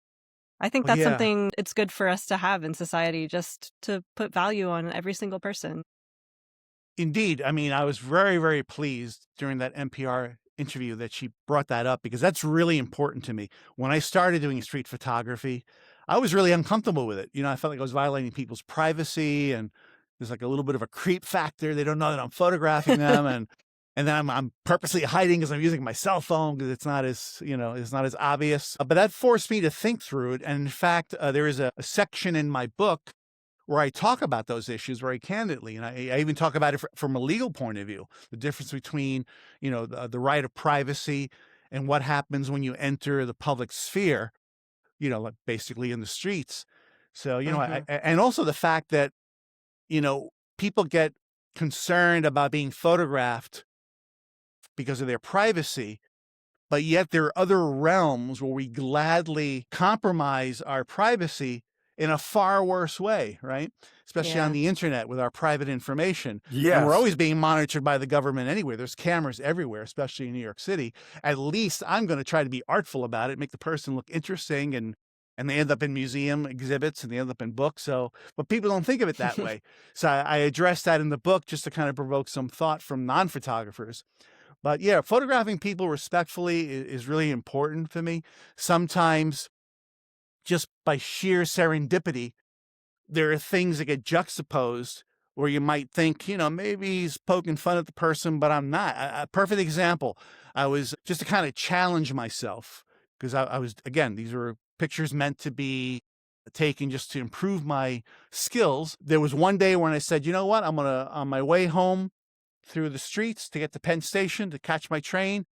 I think that's something it's good for us to have in society, just to put value on every single person. Indeed. I mean, I was very, very pleased during that NPR interview that she brought that up, because that's really important to me. When I started doing street photography, I was really uncomfortable with it. I felt like I was violating people's privacy, and there's like a little bit of a creep factor. They don't know that I'm photographing them. And And then I'm purposely hiding because I'm using my cell phone because it's not as obvious. But that forced me to think through it. And in fact, there is a section in my book where I talk about those issues very candidly. And I even talk about it from a legal point of view, the difference between, the right of privacy and what happens when you enter the public sphere, like basically in the streets. So, and also the fact that, people get concerned about being photographed because of their privacy, but yet there are other realms where we gladly compromise our privacy in a far worse way, right? Especially on the internet with our private information. Yes. And we're always being monitored by the government anyway. There's cameras everywhere, especially in New York City. At least I'm going to try to be artful about it, make the person look interesting, and they end up in museum exhibits and they end up in books. So, but people don't think of it that way. So I address that in the book just to kind of provoke some thought from non-photographers. But yeah, photographing people respectfully is really important for me. Sometimes just by sheer serendipity, there are things that get juxtaposed where you might think, maybe he's poking fun at the person, but I'm not. A perfect example, I was just to kind of challenge myself because I was, again, these were pictures meant to be taken just to improve my skills. There was one day when I said, you know what, on my way home through the streets to get to Penn Station to catch my train,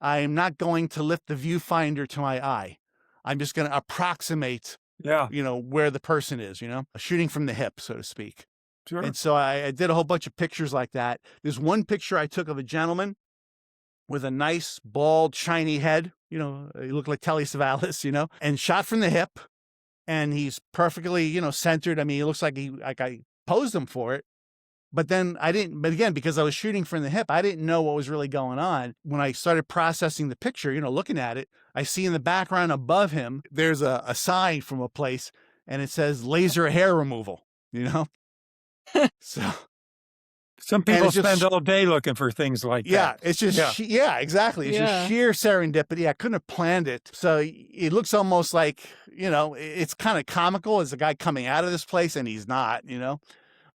I am not going to lift the viewfinder to my eye. I'm just going to approximate, where the person is, shooting from the hip, so to speak. Sure. And so I did a whole bunch of pictures like that. There's one picture I took of a gentleman with a nice, bald, shiny head. He looked like Telly Savalas, and shot from the hip. And he's perfectly, centered. I mean, it looks like I posed him for it. But then but again, because I was shooting from the hip, I didn't know what was really going on. When I started processing the picture, looking at it, I see in the background above him, there's a sign from a place and it says laser hair removal, So some people spend all day looking for things like that. It's just, exactly. It's just sheer serendipity. I couldn't have planned it. So it looks almost like, it's kind of comical as a guy coming out of this place and he's not,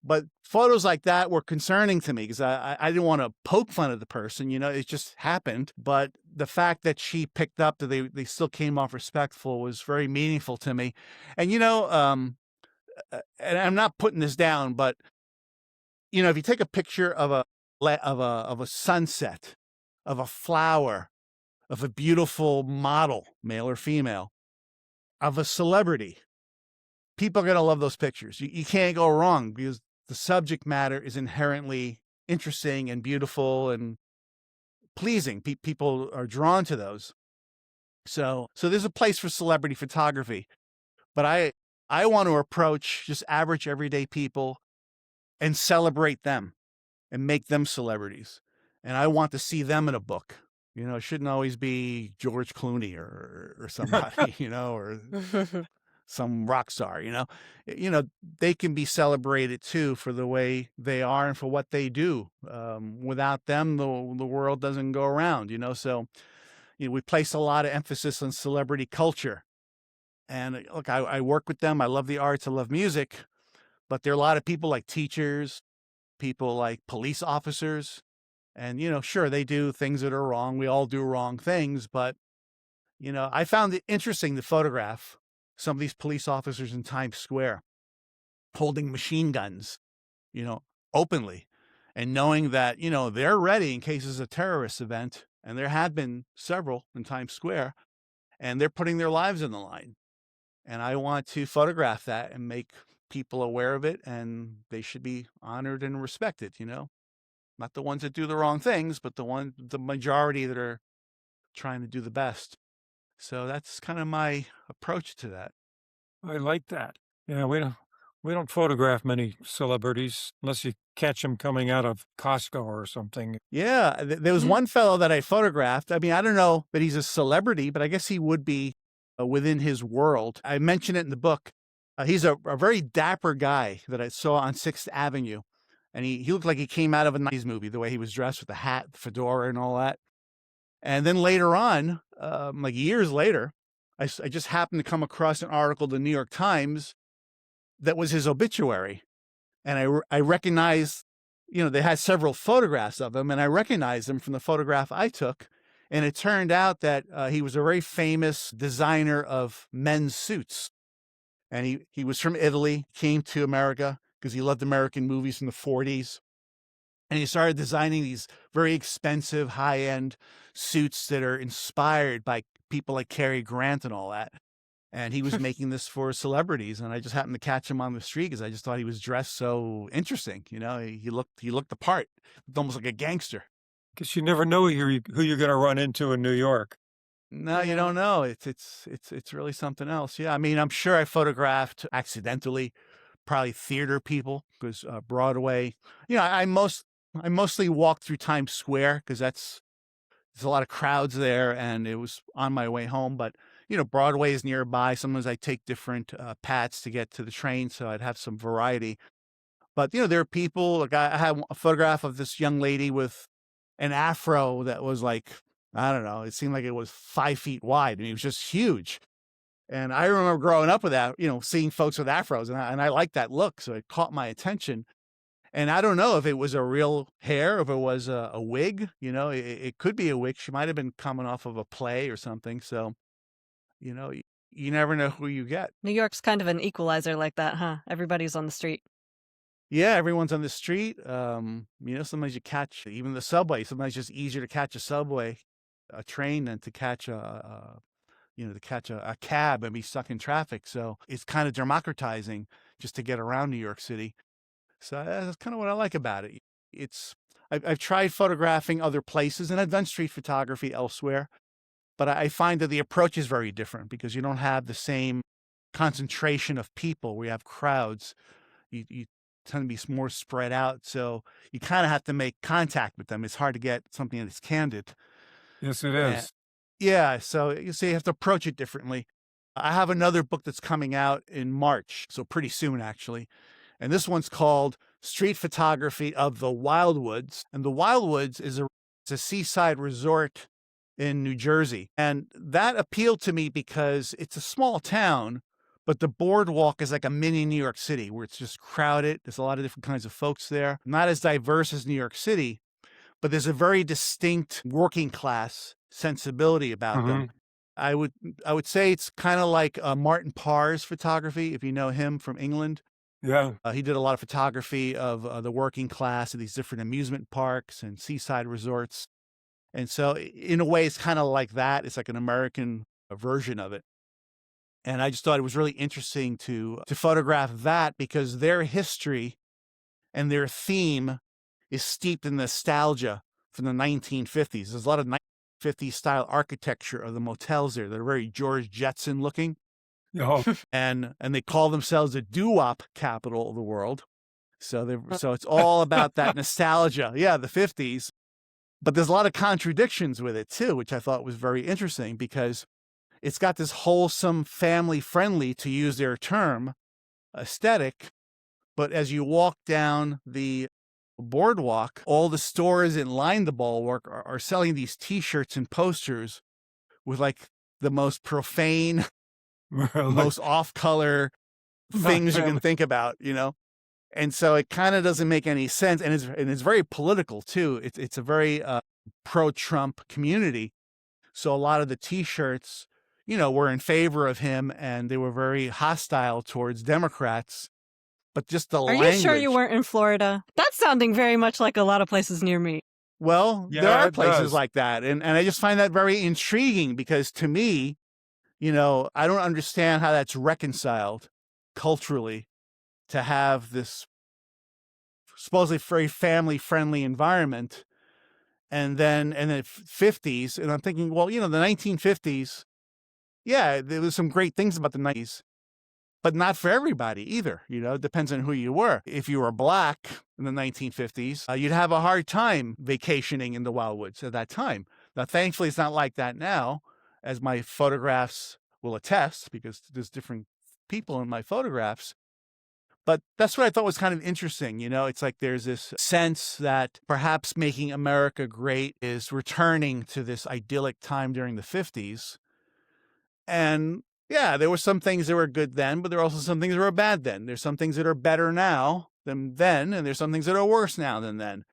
But photos like that were concerning to me because I didn't want to poke fun of the person, it just happened. But the fact that she picked up that they still came off respectful was very meaningful to me. And, and I'm not putting this down, but, if you take a picture of a sunset, of a flower, of a beautiful model, male or female, of a celebrity, people are going to love those pictures. You can't go wrong because the subject matter is inherently interesting and beautiful and pleasing. People are drawn to those. So there's a place for celebrity photography, but I want to approach just average everyday people and celebrate them and make them celebrities. And I want to see them in a book. It shouldn't always be George Clooney or somebody, or some rock star, they can be celebrated too for the way they are and for what they do. Without them, the world doesn't go around, So, we place a lot of emphasis on celebrity culture. And look, I work with them. I love the arts. I love music. But there are a lot of people like teachers, people like police officers. And, sure, they do things that are wrong. We all do wrong things. But, I found it interesting to photograph some of these police officers in Times Square holding machine guns, openly, and knowing that, they're ready in case it's a terrorist event. And there have been several in Times Square, and they're putting their lives on the line. And I want to photograph that and make people aware of it, and they should be honored and respected, not the ones that do the wrong things, but the majority that are trying to do the best. So that's kind of my approach to that. I like that. Yeah, we don't photograph many celebrities unless you catch them coming out of Costco or something. Yeah, there was one fellow that I photographed. I mean, I don't know that he's a celebrity, but I guess he would be within his world. I mentioned it in the book. He's a very dapper guy that I saw on 6th Avenue. And he looked like he came out of a 90s movie, the way he was dressed with the hat, the fedora, and all that. And then later on, like years later, I just happened to come across an article in the New York Times that was his obituary. And I recognized they had several photographs of him, and I recognized him from the photograph I took. And it turned out that he was a very famous designer of men's suits. And he was from Italy, came to America because he loved American movies from the 40s. And he started designing these very expensive, high-end suits that are inspired by people like Cary Grant and all that. And he was making this for celebrities, and I just happened to catch him on the street because I just thought he was dressed so interesting. He looked the part, almost like a gangster. Because you never know who you're going to run into in New York. No, you don't know. It's really something else. Yeah, I mean, I'm sure I photographed accidentally, probably theater people, because Broadway. I mostly walked through Times Square because there's a lot of crowds there, and it was on my way home. But Broadway is nearby. Sometimes I take different paths to get to the train, so I'd have some variety. But there are people. Like I had a photograph of this young lady with an afro that was like, I don't know, it seemed like it was 5 feet wide. I mean, it was just huge. And I remember growing up with that, seeing folks with afros, and I liked that look, so it caught my attention. And I don't know if it was a real hair, if it was a wig. It could be a wig. She might have been coming off of a play or something. So, you never know who you get. New York's kind of an equalizer like that, huh? Everybody's on the street. Yeah, everyone's on the street. Sometimes you catch even the subway. Sometimes it's just easier to catch a train than to catch a cab and be stuck in traffic. So it's kind of democratizing just to get around New York City. So that's kind of what I like about it. I've tried photographing other places, and I've done street photography elsewhere, but I find that the approach is very different because you don't have the same concentration of people where you have crowds. You tend to be more spread out, so you kind of have to make contact with them. It's hard to get something that's candid. Yes, it is. Yeah, so you have to approach it differently. I have another book that's coming out in March, so pretty soon actually. And this one's called Street Photography of the Wildwoods. And the Wildwoods is a seaside resort in New Jersey. And that appealed to me because it's a small town, but the boardwalk is like a mini New York City where it's just crowded. There's a lot of different kinds of folks there. Not as diverse as New York City, but there's a very distinct working class sensibility about them. I would say it's kind of like Martin Parr's photography, if you know him from England. Yeah. He did a lot of photography of the working class at these different amusement parks and seaside resorts. And so in a way, it's kind of like that. It's like an American version of it. And I just thought it was really interesting to photograph that because their history and their theme is steeped in nostalgia from the 1950s. There's a lot of 1950s style architecture of the motels there. They're very George Jetson looking. Oh. And they call themselves the doo-wop capital of the world. So it's all about that nostalgia. Yeah, the 50s. But there's a lot of contradictions with it too, which I thought was very interesting because it's got this wholesome, family-friendly, to use their term, aesthetic. But as you walk down the boardwalk, all the stores in line the boardwalk are selling these T-shirts and posters with like the most profane, most off-color things you can think about, And so it kind of doesn't make any sense, and it's very political too. It's a very pro-Trump community, so a lot of the T-shirts, were in favor of him, and they were very hostile towards Democrats. But just the language. Are you sure you weren't in Florida? That's sounding very much like a lot of places near me. Well, yeah, there are places like that, and I just find that very intriguing because to me, I don't understand how that's reconciled culturally to have this supposedly very family-friendly environment. And then in the 50s, and I'm thinking, well, the 1950s, yeah, there was some great things about the 90s, but not for everybody either. It depends on who you were. If you were black in the 1950s, you'd have a hard time vacationing in the Wildwoods at that time. Now, thankfully, it's not like that now, as my photographs will attest, because there's different people in my photographs. But that's what I thought was kind of interesting. It's like there's this sense that perhaps making America great is returning to this idyllic time during the 50s. And yeah, there were some things that were good then, but there are also some things that were bad then. There's some things that are better now than then, and there's some things that are worse now than then.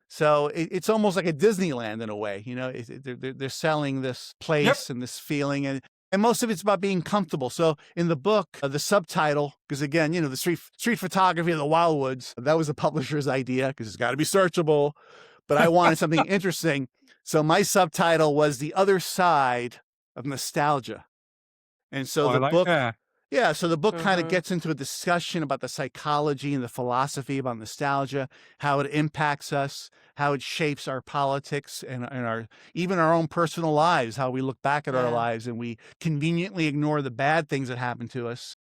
So it's almost like a Disneyland in a way. They're selling this place and this feeling, and most of it's about being comfortable. So in the book, the subtitle, because again, the street photography of the Wildwoods, that was the publisher's idea because it's got to be searchable. But I wanted something interesting. So my subtitle was The Other Side of Nostalgia. And so the book, so the book kind of gets into a discussion about the psychology and the philosophy about nostalgia, how it impacts us, how it shapes our politics and our even our own personal lives, how we look back at our lives and we conveniently ignore the bad things that happen to us,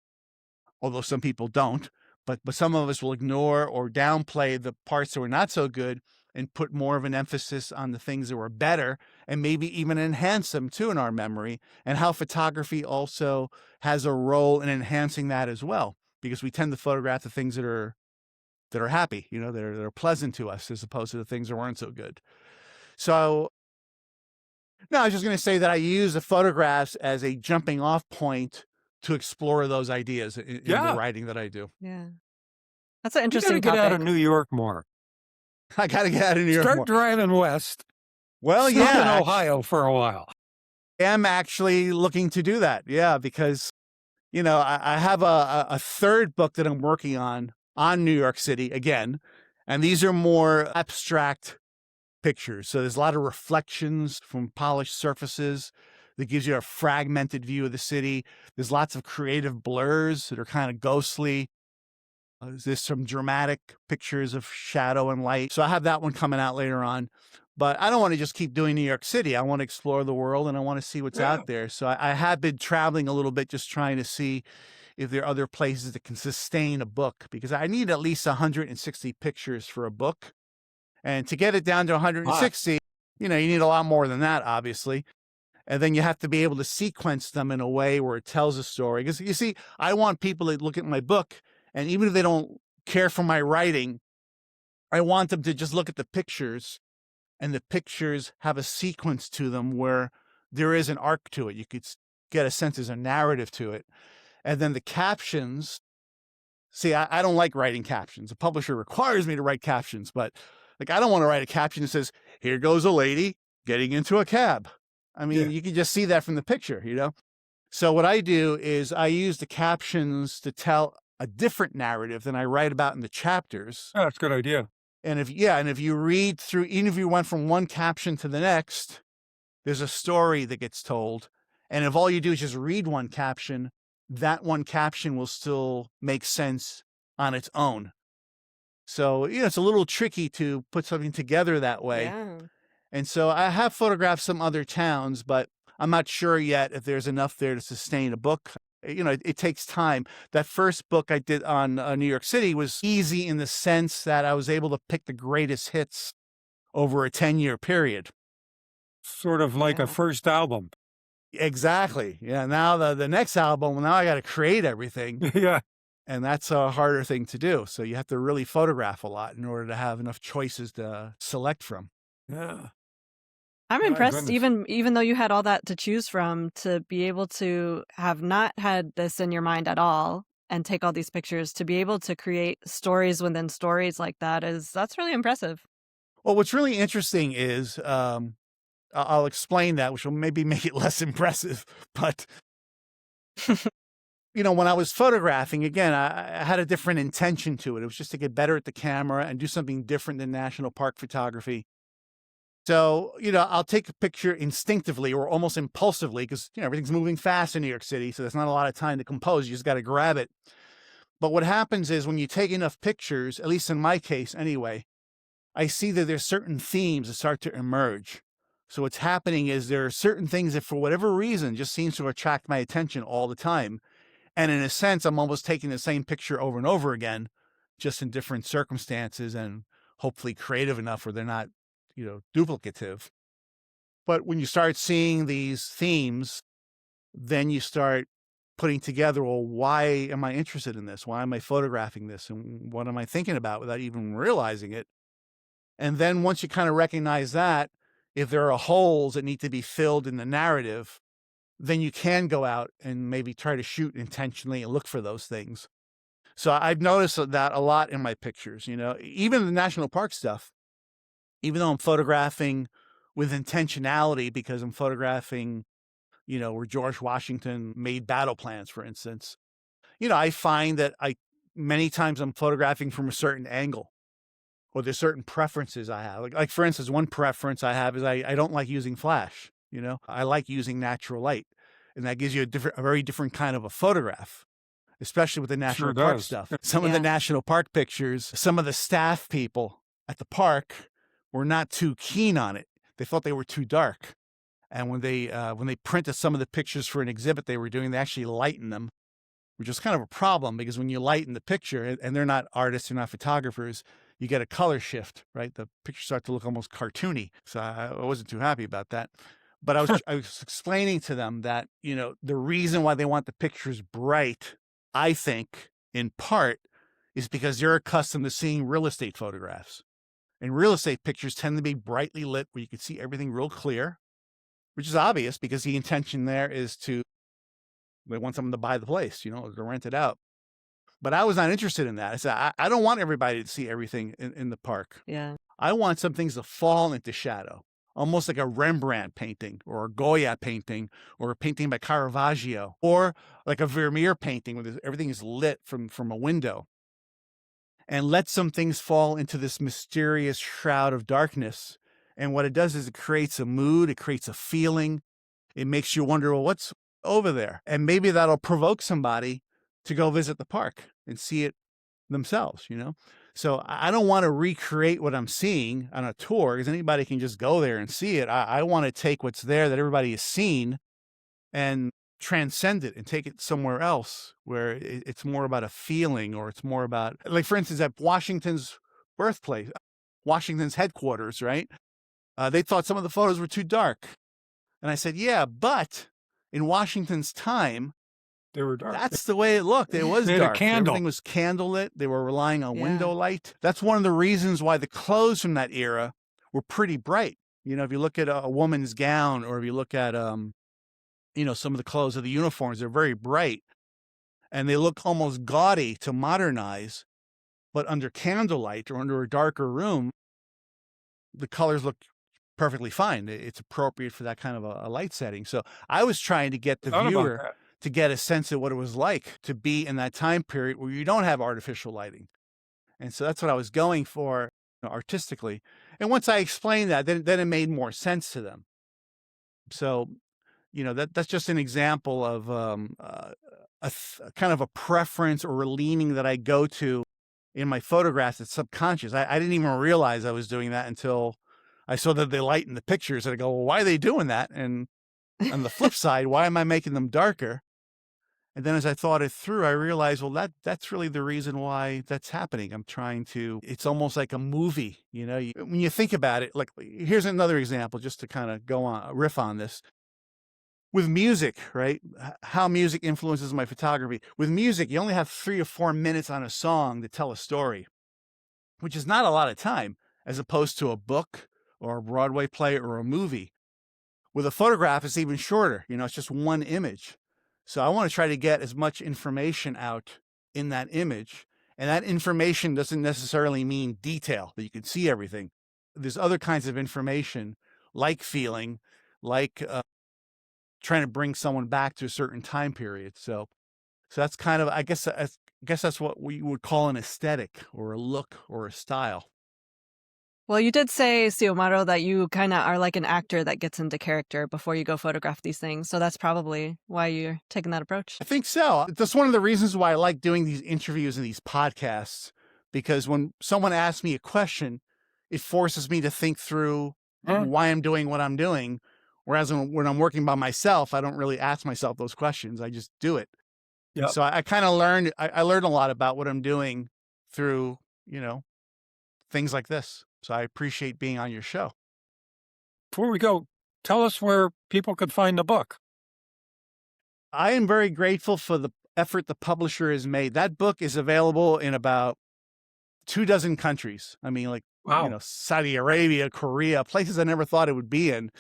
although some people don't. But some of us will ignore or downplay the parts that were not so good and put more of an emphasis on the things that were better and maybe even enhance them too in our memory, and how photography also has a role in enhancing that as well, because we tend to photograph the things that are happy, that are pleasant to us as opposed to the things that weren't so good. So no, I was just going to say that I use the photographs as a jumping off point to explore those ideas in the writing that I do. Yeah. That's an interesting topic. Get out of New York more. I got to get out of New York more. Start driving west. Well, Stop in Ohio for a while. I'm actually looking to do that. Yeah, because, I have a third book that I'm working on New York City again. And these are more abstract pictures. So there's a lot of reflections from polished surfaces that gives you a fragmented view of the city. There's lots of creative blurs that are kind of ghostly. There's some dramatic pictures of shadow and light. So I have that one coming out later on. But I don't want to just keep doing New York City. I want to explore the world and I want to see what's out there. So I have been traveling a little bit, just trying to see if there are other places that can sustain a book, because I need at least 160 pictures for a book. And to get it down to 160, you need a lot more than that, obviously. And then you have to be able to sequence them in a way where it tells a story. Because you see, I want people to look at my book, and even if they don't care for my writing, I want them to just look at the pictures, and the pictures have a sequence to them where there is an arc to it. You could get a sense there's a narrative to it. And then the captions, see, I don't like writing captions. The publisher requires me to write captions, but I don't want to write a caption that says, "Here goes a lady getting into a cab." I mean, you can just see that from the picture, So what I do is I use the captions to tell a different narrative than I write about in the chapters. Oh, that's a good idea. And if you read through, even if you went from one caption to the next, there's a story that gets told. And if all you do is just read one caption, that one caption will still make sense on its own. So, it's a little tricky to put something together that way. Yeah. And so I have photographed some other towns, but I'm not sure yet if there's enough there to sustain a book. It takes time. That first book I did on New York City was easy in the sense that I was able to pick the greatest hits over a 10-year period. Sort of like a first album. Exactly. Yeah. Now the next album, now I got to create everything. Yeah. And that's a harder thing to do. So you have to really photograph a lot in order to have enough choices to select from. Yeah. I'm impressed, even though you had all that to choose from, to be able to have not had this in your mind at all and take all these pictures, to be able to create stories within stories like that's really impressive. Well, what's really interesting is, I'll explain that, which will maybe make it less impressive. But, when I was photographing, again, I had a different intention to it. It was just to get better at the camera and do something different than national park photography. So, I'll take a picture instinctively or almost impulsively because, everything's moving fast in New York City. So there's not a lot of time to compose. You just got to grab it. But what happens is when you take enough pictures, at least in my case anyway, I see that there's certain themes that start to emerge. So what's happening is there are certain things that for whatever reason just seems to attract my attention all the time. And in a sense, I'm almost taking the same picture over and over again, just in different circumstances and hopefully creative enough where they're not, duplicative. But when you start seeing these themes, then you start putting together, well, why am I interested in this? Why am I photographing this? And what am I thinking about without even realizing it? And then once you kind of recognize that, if there are holes that need to be filled in the narrative, then you can go out and maybe try to shoot intentionally and look for those things. So I've noticed that a lot in my pictures, even the national park stuff, even though I'm photographing with intentionality because I'm photographing, where George Washington made battle plans, for instance. I find that many times I'm photographing from a certain angle, or there's certain preferences I have. Like for instance, one preference I have is I don't like using flash. I like using natural light, and that gives you a very different kind of a photograph, especially with the national Sure park does. stuff. Some of the national park pictures, some of the staff people at the park were not too keen on it. They thought they were too dark. And when they printed some of the pictures for an exhibit they were doing, they actually lightened them, which is kind of a problem because when you lighten the picture, and they're not artists, they're not photographers, you get a color shift, right? The pictures start to look almost cartoony. So I wasn't too happy about that. But I was explaining to them that, the reason why they want the pictures bright, I think, in part, is because they're accustomed to seeing real estate photographs. And real estate pictures tend to be brightly lit where you can see everything real clear, which is obvious because the intention there is they want someone to buy the place, to rent it out. But I was not interested in that. I said, I don't want everybody to see everything in the park. Yeah. I want some things to fall into shadow, almost like a Rembrandt painting or a Goya painting or a painting by Caravaggio, or like a Vermeer painting where everything is lit from a window. And let some things fall into this mysterious shroud of darkness. And what it does is it creates a mood, it creates a feeling. It makes you wonder, well, what's over there? And maybe that'll provoke somebody to go visit the park and see it themselves, So I don't want to recreate what I'm seeing on a tour because anybody can just go there and see it. I want to take what's there that everybody has seen and transcend it and take it somewhere else where it's more about a feeling, or it's more about, like, for instance, at Washington's birthplace, Washington's headquarters, right? They thought some of the photos were too dark. And I said, yeah, but in Washington's time, They were dark. that's the way it looked. It was They had a dark. candle. Everything was candlelit. They were relying on Yeah. window light. That's one of the reasons why the clothes from that era were pretty bright. If you look at a woman's gown, or if you look at, some of the clothes of the uniforms, they're very bright. And they look almost gaudy to modernize. But under candlelight or under a darker room, the colors look perfectly fine. It's appropriate for that kind of a light setting. So I was trying to get the Thought about viewer that. to get a sense of what it was like to be in that time period where you don't have artificial lighting. And so that's what I was going for, artistically. And once I explained that, then it made more sense to them. So, that's just an example of a kind of a preference or a leaning that I go to in my photographs. It's subconscious. I didn't even realize I was doing that until I saw that they lighten the pictures, and I go, well, why are they doing that? And on the flip side, why am I making them darker? And then as I thought it through, I realized, well, that's really the reason why that's happening. It's almost like a movie, when you think about it. Like, here's another example, just to kind of riff on this. With music, right? How music influences my photography. With music, you only have 3 or 4 minutes on a song to tell a story, which is not a lot of time, as opposed to a book or a Broadway play or a movie. With a photograph, it's even shorter. It's just one image. So I want to try to get as much information out in that image. And that information doesn't necessarily mean detail, that you can see everything. There's other kinds of information, like feeling, like trying to bring someone back to a certain time period. So that's kind of, I guess that's what we would call an aesthetic, or a look, or a style. Well, you did say, Xiomaro, that you kind of are like an actor that gets into character before you go photograph these things. So that's probably why you're taking that approach. I think so. That's one of the reasons why I like doing these interviews and these podcasts, because when someone asks me a question, it forces me to think through why I'm doing what I'm doing. Whereas when I'm working by myself, I don't really ask myself those questions. I just do it. Yep. So I kind of learned a lot about what I'm doing through, things like this. So I appreciate being on your show. Before we go, tell us where people could find the book. I am very grateful for the effort the publisher has made. That book is available in about 24 countries. I mean, like, Wow. Saudi Arabia, Korea, places I never thought it would be in.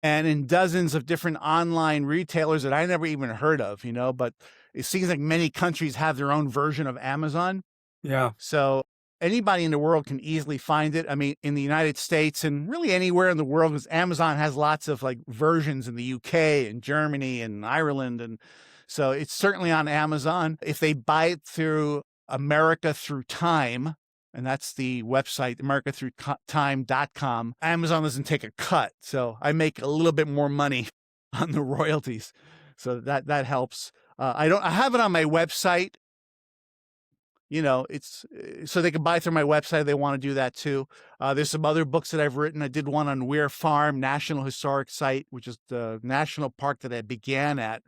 And in dozens of different online retailers that I never even heard of, but it seems like many countries have their own version of Amazon. Yeah. So anybody in the world can easily find it. I mean, in the United States and really anywhere in the world, because Amazon has lots of like versions in the UK and Germany and Ireland. And so it's certainly on Amazon. If they buy it through America Through Time, and that's the website, americathroughtime.com, Amazon doesn't take a cut. So I make a little bit more money on the royalties. So that helps. I have it on my website. It's so they can buy through my website if they want to do that too. There's some other books that I've written. I did one on Weir Farm National Historic Site, which is the national park that I began at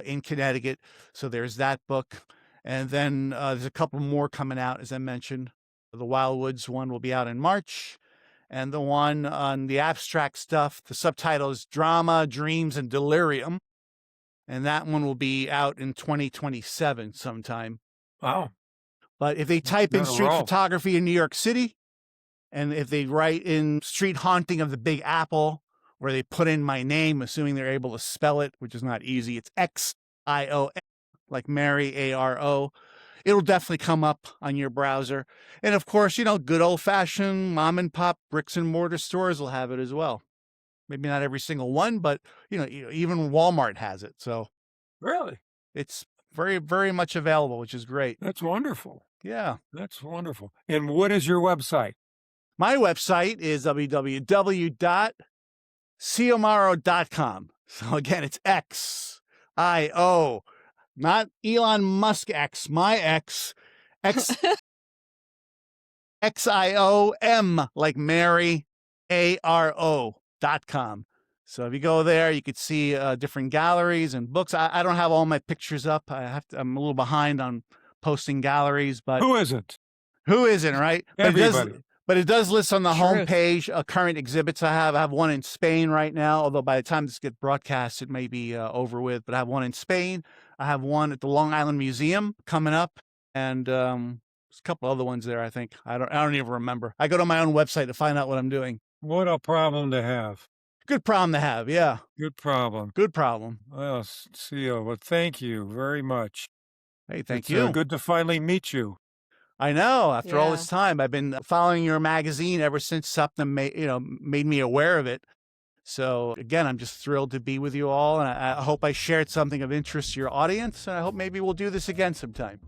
in Connecticut. So there's that book. And then there's a couple more coming out, as I mentioned. The Wildwoods one will be out in March. And the one on the abstract stuff, the subtitle is Drama, Dreams, and Delirium. And that one will be out in 2027 sometime. Wow. But if they type in street photography in New York City, and if they write in street haunting of the Big Apple, where they put in my name, assuming they're able to spell it, which is not easy, it's Xiom, like Mary, ARO. It'll definitely come up on your browser. And of course, good old-fashioned mom and pop bricks and mortar stores will have it as well. Maybe not every single one, but even Walmart has it. So Really? it's very, very much available, which is great. That's wonderful. Yeah. That's wonderful. And what is your website? My website is www.xiomaro.com. So again, it's X-I-O, not Elon Musk X, my X, X-I-O-M, like Mary, A-R-O.com. So if you go there, you could see different galleries and books. I don't have all my pictures up. I'm a little behind on posting galleries, but Who isn't? Who isn't, right? Everybody. But it does list on the Truth. homepage current exhibits I have. I have one in Spain right now, although by the time this gets broadcast, it may be over with. But I have one in Spain. I have one at the Long Island Museum coming up, and there's a couple other ones there. I think I don't even remember. I go to my own website to find out what I'm doing. What a problem to have. Good problem to have. Yeah, Good problem. good problem. Well, Cio, well, thank you very much. Hey, thank It's you. good to finally meet you. I know. After all Yeah. this time, I've been following your magazine ever since something made me aware of it. So again, I'm just thrilled to be with you all, and I hope I shared something of interest to your audience, and I hope maybe we'll do this again sometime.